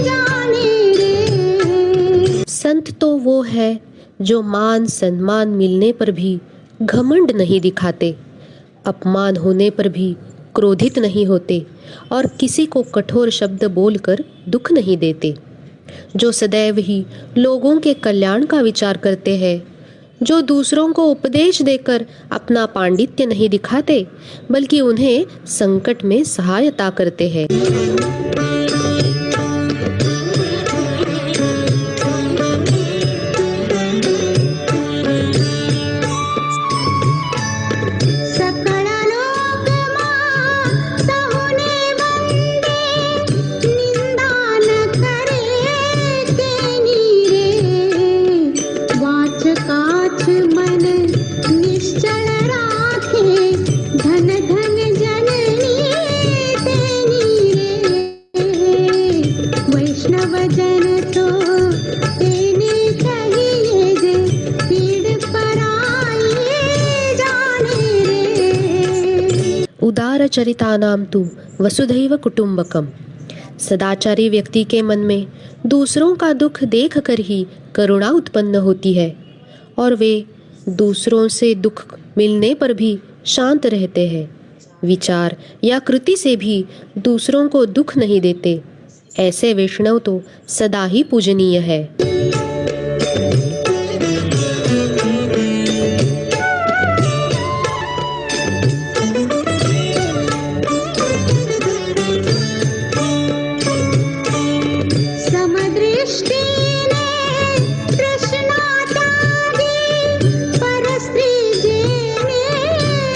जाने रे। संत तो वो है जो मान सम्मान मिलने पर भी घमंड नहीं दिखाते, अपमान होने पर भी क्रोधित नहीं होते और किसी को कठोर शब्द बोलकर दुख नहीं देते, जो सदैव ही लोगों के कल्याण का विचार करते हैं, जो दूसरों को उपदेश देकर अपना पांडित्य नहीं दिखाते बल्कि उन्हें संकट में सहायता करते हैं। सकळ लोकमा सहुने वंदे, निंदा न करे तेनी रे। वाच काच मन निश्चल राखे, धन धन जननी तेनी रे। वैष्णव जन तो तेने कहिए जे पीड़ पराई जाने रे। उदार चरितानां तु वसुधैव कुटुंबकम। सदाचारी व्यक्ति के मन में दूसरों का दुख देखकर ही करुणा उत्पन्न होती है और वे दूसरों से दुख मिलने पर भी शांत रहते हैं, विचार या कृति से भी दूसरों को दुख नहीं देते। ऐसे वैष्णव तो सदा ही पूजनीय है। समदृष्टीने तृष्णा त्यागी, परस्त्री जेने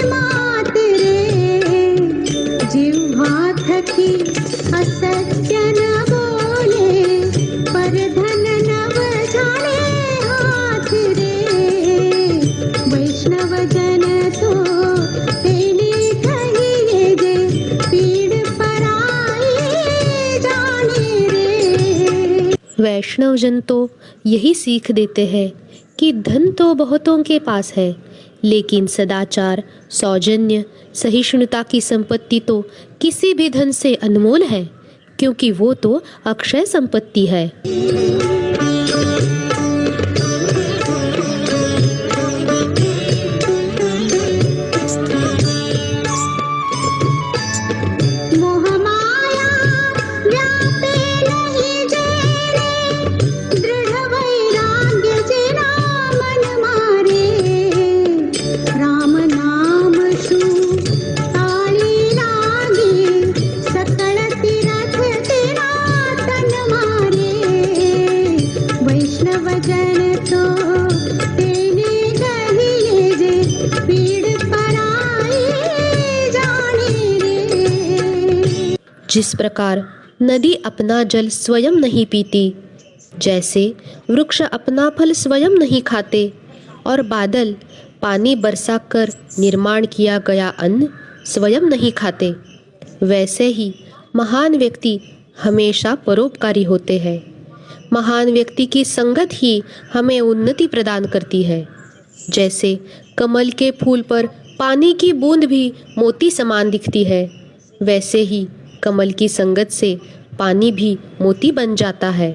मात रे। जिह्वा थकी असत्य न बोले, पर धन नव झाले हाथ रे। वैष्णव जन तो तेने कहिए जे पीड़ पराई जाने रे। वैष्णव जन तो यही सीख देते हैं कि धन तो बहुतों के पास है, लेकिन सदाचार, सौजन्य, सहिष्णुता की संपत्ति तो किसी भी धन से अनमोल है, क्योंकि वो तो अक्षय संपत्ति है। मोह माया व्यापे नहीं जेरे, दृढ़ वैराग्य जेना मन मारे। राम नाम शु ताली लागे, सकल तीरथ तेरा तन मारे। वैष्णव जन तो तेने कहिए जे पीड़ पराई जाने रे। जिस प्रकार नदी अपना जल स्वयं नहीं पीती, जैसे वृक्ष अपना फल स्वयं नहीं खाते और बादल पानी बरसा कर निर्माण किया गया अन्न स्वयं नहीं खाते, वैसे ही महान व्यक्ति हमेशा परोपकारी होते हैं। महान व्यक्ति की संगत ही हमें उन्नति प्रदान करती है। जैसे कमल के फूल पर पानी की बूंद भी मोती समान दिखती है, वैसे ही कमल की संगत से पानी भी मोती बन जाता है।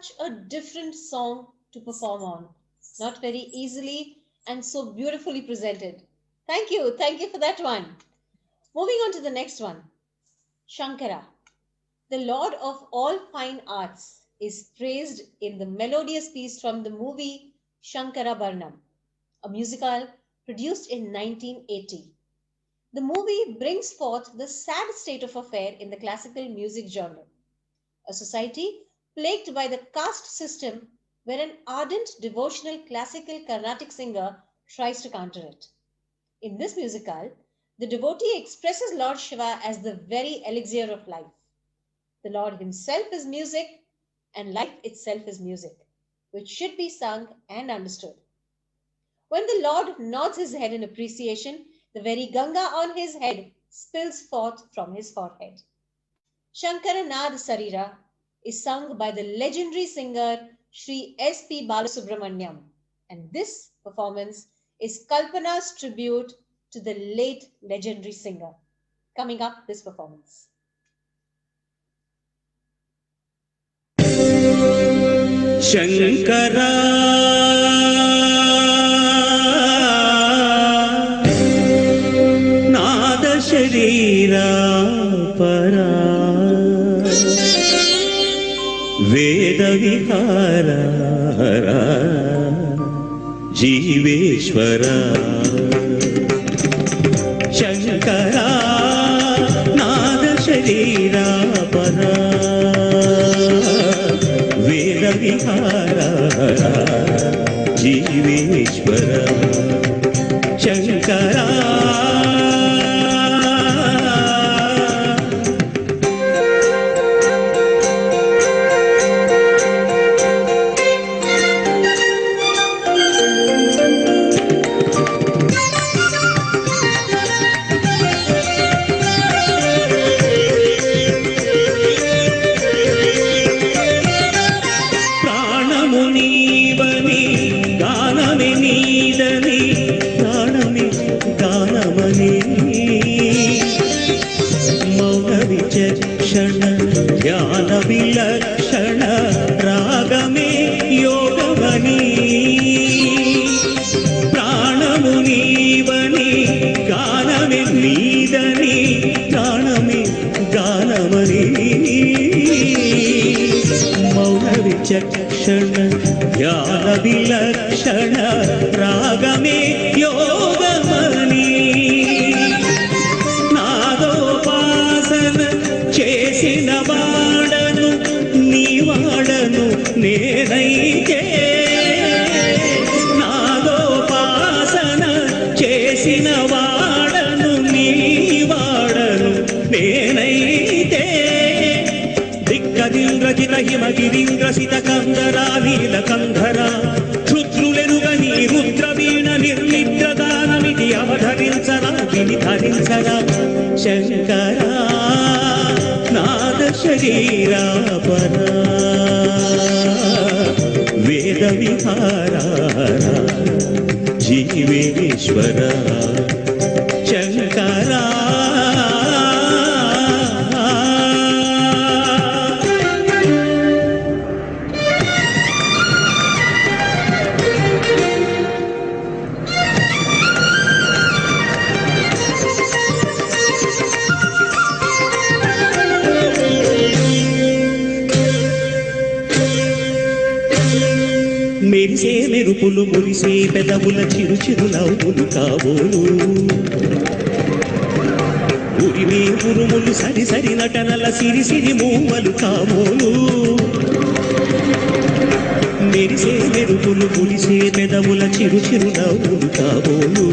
such a different song to perform on. Not very easily and so beautifully presented. Thank you for that one. Moving on to the next one. Shankara, the Lord of all fine arts, is praised in the melodious piece from the movie Shankara Bharanam, a musical produced in 1980. The movie brings forth the sad state of affair in the classical music genre, a society plagued by the caste system where an ardent devotional classical Carnatic singer tries to counter it. In this musical, the devotee expresses Lord Shiva as the very elixir of life. The Lord himself is music, and life itself is music, which should be sung and understood. When the Lord nods his head in appreciation, the very Ganga on his head spills forth from his forehead. Shankara Nad Sarira is sung by the legendary singer Sri S.P. Balasubramanyam, and this performance is Kalpana's tribute to the late legendary singer. Coming up, this performance. Shankara Nada Sharira Para Veda Vihara Jiveshwara Shankara Nada Sharira Para Veda Vihara Jiveshwara Shankara ध्यान विलक्षण रागमे योगवनी प्राणमुनीवनी गानमे नीदनी प्राणमे गानमनी मौन विचक्षण ध्यान विलक्षण रागमे योगवनी చేసిన వాడను నీ వాడను నేనైతే నాదోపాసన చేసిన వాడను నీ వాడను నేనైతే దిక్కదింద్రజిత హిమగిరీంద్రసిత కందరా నీలకంధరా క్షుద్రులెరుగని రుద్రవీణ నిర్నిద్రదానమిది అవధరించరా విని ధరించరా శంకరా నాద శరీరా పరా వేద విహారా జీవేశ్వర శంకరా మెరిసే మెరుపులు మురిసే పెదవుల చిరు చిరు నవ్వులు కాబోలు ఉరిమే ఉరుములు సరి సరి నటనల సిరి సిరి మూవలు కాబోలు మెరిసే మెరుపులు మురిసే పెదవుల చిరు చిరు నవ్వులు కాబోలు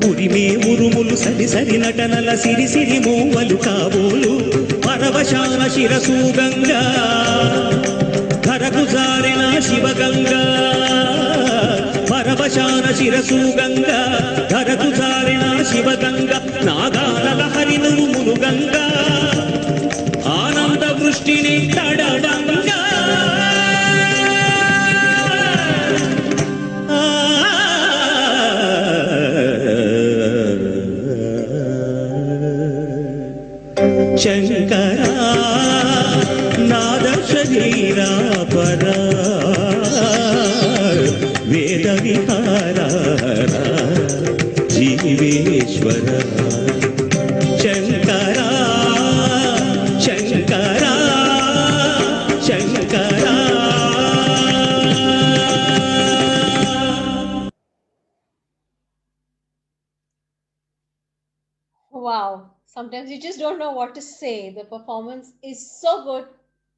ఉరిమే ఉరుములు సరి సరి నటనల సిరి సిరి మూవలు కాబోలు పరవశాన శిరసు గంగా ధరకు జారిన శివగంగా పరవశాన శిరసు గంగా ధరకు జారిన శివగంగా నాగాల లహరి నురుములు గంగా ఆనంద వృష్టిని తడడంగా శంకరా నాద శరీరా పరా Harihara Jiveshwar Shankara Shankara Shankara. Wow, sometimes you just don't know what to say. The performance is so good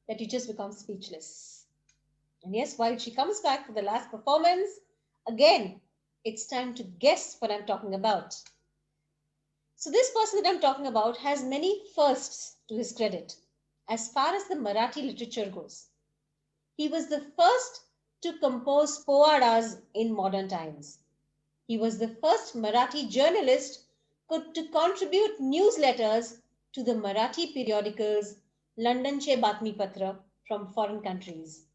that you just become speechless. And yes, while she comes back for the last performance, again, it's time to guess what I'm talking about. So this person that I'm talking about has many firsts to his credit as far as the Marathi literature goes. He was the first to compose povadas in modern times. He was the first Marathi journalist to contribute newsletters to the Marathi periodicals Londonche Batmipatra from foreign countries.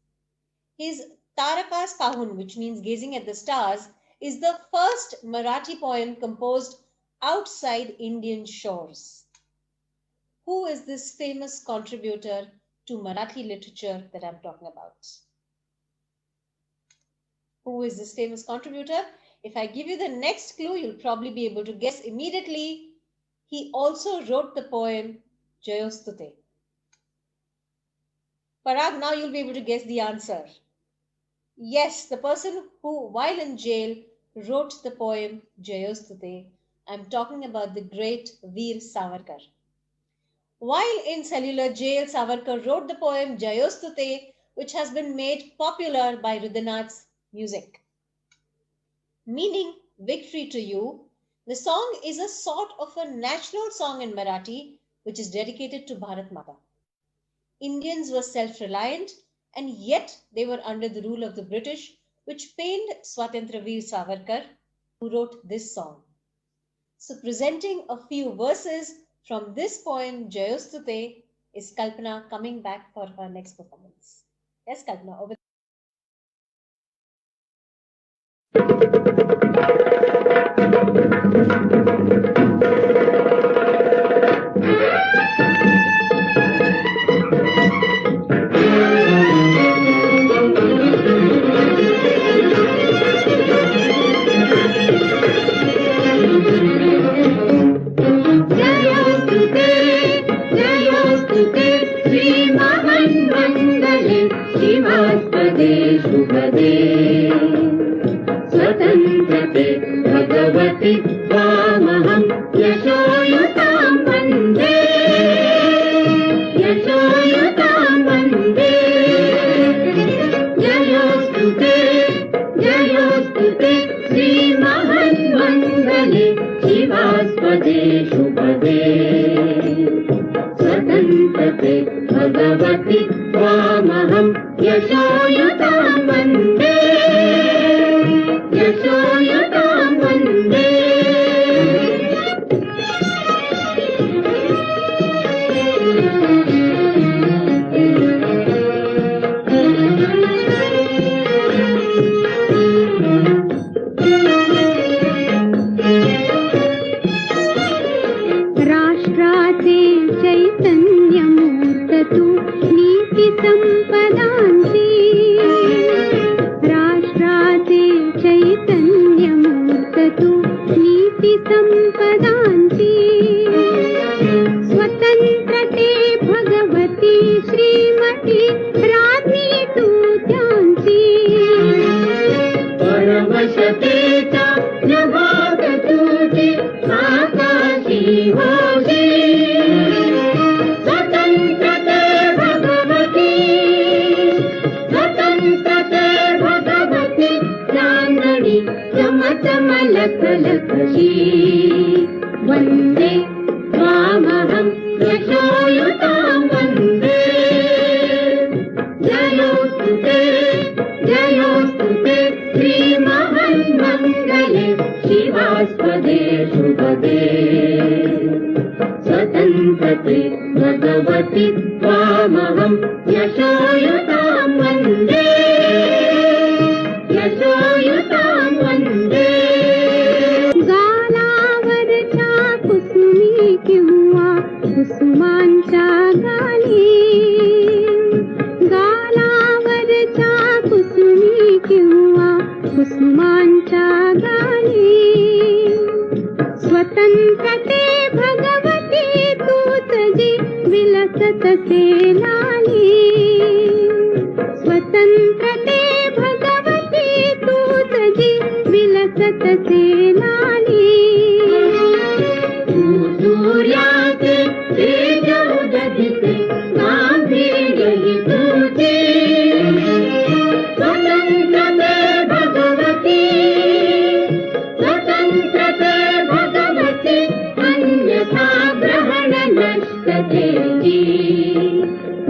His Tarakas Pahun, which means gazing at the stars, is the first Marathi poem composed outside Indian shores. Who is this famous contributor to Marathi literature that I'm talking about? Who is this famous contributor? If I give you the next clue, you'll probably be able to guess immediately. He also wrote the poem Jayostute. Parag, now you'll be able to guess the answer. Yes, the person who, while in jail, wrote the poem Jayostute. I'm talking about the great Veer Savarkar. While in cellular jail, Savarkar wrote the poem Jayostute, which has been made popular by Rudinath's music. Meaning victory to you, the song is a sort of a national song in Marathi, which is dedicated to Bharat Mata. Indians were self-reliant, and yet they were under the rule of the British, which pained Swatantra Veer Savarkar, who wrote this song. So presenting a few verses from this poem, Jayostute, is Kalpana coming back for her next performance. Yes, Kalpana, over. स्वतन्त्रते भगवति त्वामहं यशोयुतां वन्दे जयोस्तु ते श्रीमन्मङ्गले शिवास्पदे शुभदे स्वतन्त्रते भगवति त्वामहं यशोयुतां वन्दे यशोयुतां वन्दे. राष्ट्राचे चैतन्यमूर्त तू नीती संपदांची राष्ट्राचे चैतन्यमूर्त तू नीती संपदांची स्वतंत्रते भगवती श्रीमती राज्ञी तू त्यांची परमशतेचा जगात तुझे आकाशी होशी स्वतंत्रते भगवती चांदणी चमचम लखलखशी वन्दे त्वामहं यशोयुतां वन्दे जयोस्तु ते श्रीमन्मङ्गले शिवास्पदे शुभदे स्वतन्त्रते भगवति त्वामहं यशोयुतां वन्दे यशोयुतां वन्दे. गालावरच्या कुसुमी किंवा कुसुमांच्या वाचा गाली स्वतंत्रते भगवती तूच जी विलसत से लाली स्वतंत्रते भगवती तूच जी विलसत से लाली सूर्याचे तेज उदधिते गांभीर्य ही तुझे स्वतंत्रते भगवती अन्यथा ग्रहण नष्ट तेजी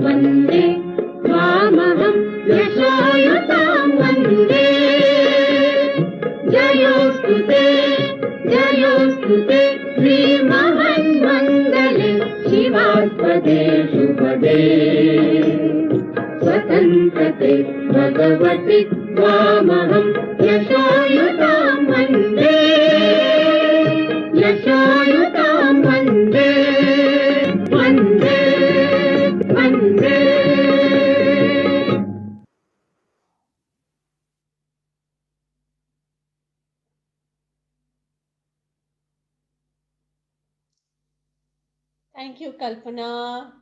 वन्दे त्वामहं यशोयुतां वन्दे जयोस्तु ते श्रीमहन्मङ्गले शिवास्पदे शुभदे स्वतन्त्रते भगवति त्वामहं यशोयुतां वन्दे यशोयुतां वन्दे वन्दे वन्दे Thank you, Kalpana.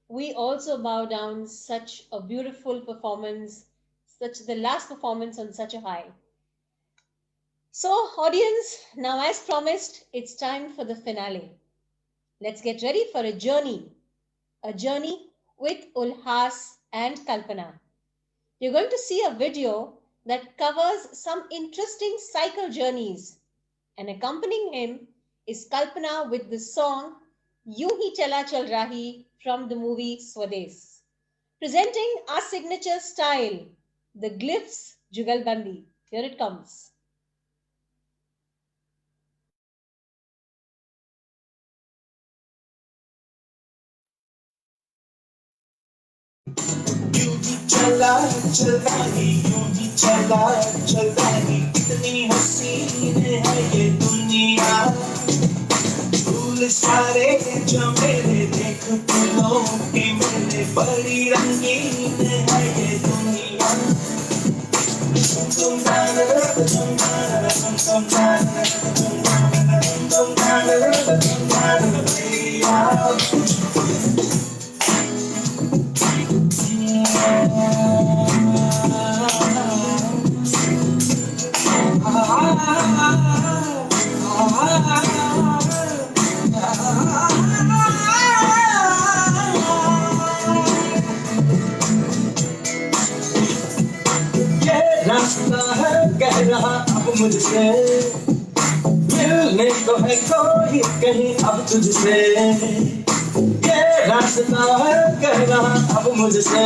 We also bow down. Such a beautiful performance, such the last performance on such a high. So, audience, now as promised, it's time for the finale. Let's get ready for a journey with Ulhas and Kalpana. You're going to see a video that covers some interesting cycle journeys, and accompanying him is Kalpana with the song Yun Hi Chala Chal Rahi from the movie Swades. Presenting our signature style, the Glyphs Jugalbandi. Here it comes. चला चल रही यूं ही चला चल रही कितनी हसीन है ये दुनिया फूल सारे जमेले देख फूलों के मेले बड़ी रंगीन है ये दुनिया तुम रास्ता है कह रहा अब मुझसे मिलने को है कोई कहीं अब तुझसे ये रास्ता है कह रहा अब मुझसे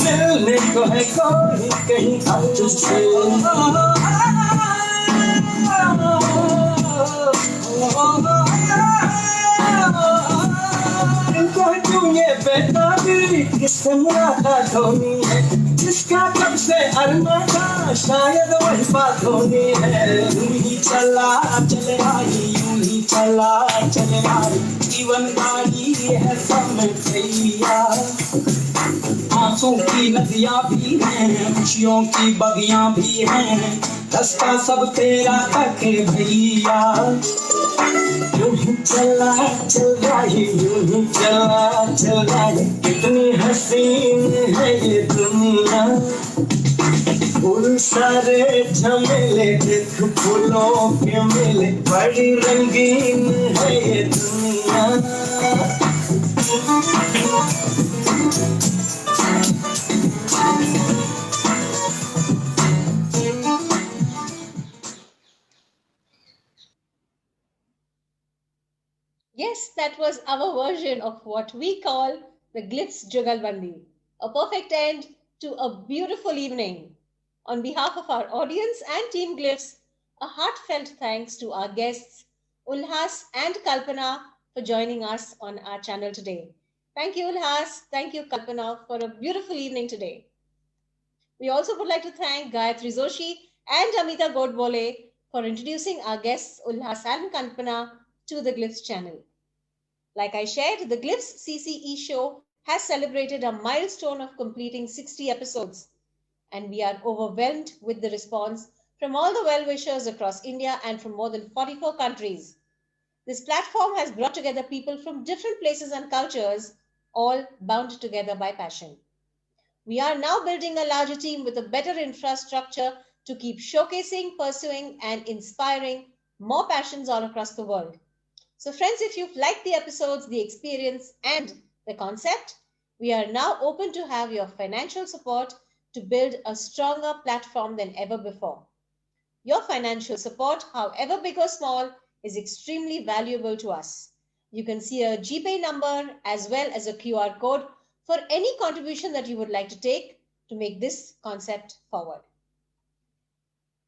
मिलने को है कोई कहीं अब तुझसे क्यों ये बेताबी किससे मुलाकात होनी है जिसका कब से अरमा था शायद वही बात होनी है यूं ही चला चले आई यूं ही चला चले आई जीवन गाड़ी है सब में सैया आंसू की नदियां भी हैं खुशियों की बगियां भी हैं रास्ता सब तेरा तक भैया यूं ही चला चल रही यूं ही चला चल रही कितनी हसीन है ये दुनिया फूल सारे झमेले देख फूलों के मेले बड़ी रंगीन है ये दुनिया Yes, that was our version of what we call the Glyphs Jugalbandi. A perfect end to a beautiful evening. On behalf of our audience and Team Glyphs, a heartfelt thanks to our guests, Ulhas and Kalpana, for joining us on our channel today. Thank you, Ulhas. Thank you, Kalpana, for a beautiful evening today. We also would like to thank Gayatri Joshi and Amita Godbole for introducing our guests, Ulhas and Kalpana, to the Glyphs channel. Like I shared, the Glyphs CCE show has celebrated a milestone of completing 60 episodes, and we are overwhelmed with the response from all the well-wishers across India and from more than 44 countries. This platform has brought together people from different places and cultures, all bound together by passion. We are now building a larger team with a better infrastructure to keep showcasing, pursuing, and inspiring more passions all across the world. So, friends, if you've liked the episodes, the experience, and the concept, we are now open to have your financial support to build a stronger platform than ever before. Your financial support, however big or small, is extremely valuable to us. You can see a GPay number as well as a QR code for any contribution that you would like to take to make this concept forward.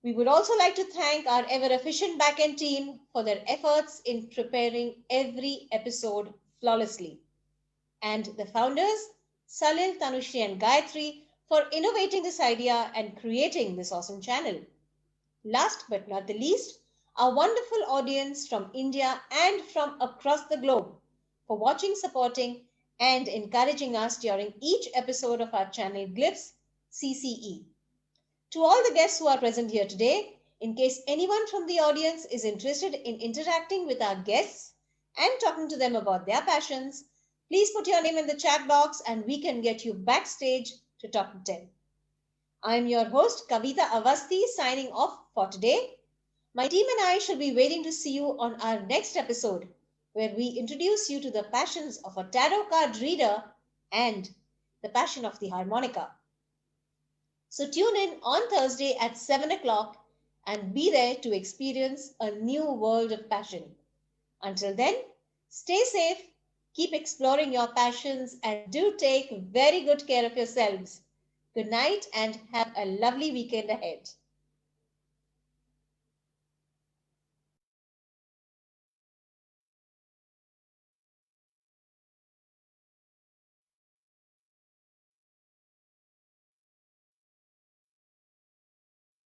We would also like to thank our ever-efficient backend team for their efforts in preparing every episode flawlessly. And the founders, Salil, Tanushri, and Gayatri, for innovating this idea and creating this awesome channel. Last but not the least, our wonderful audience from India and from across the globe for watching, supporting, and encouraging us during each episode of our channel Glyphs CCE. To all the guests who are present here today, in case anyone from the audience is interested in interacting with our guests and talking to them about their passions, please put your name in the chat box and we can get you backstage to talk to them. I am your host, Kavita Avasti, signing off for today. My team and I shall be waiting to see you on our next episode, where we introduce you to the passions of a tarot card reader and the passion of the harmonica. So tune in on Thursday at 7 o'clock and be there to experience a new world of passion. Until then, stay safe, keep exploring your passions, and do take very good care of yourselves. Good night and have a lovely weekend ahead.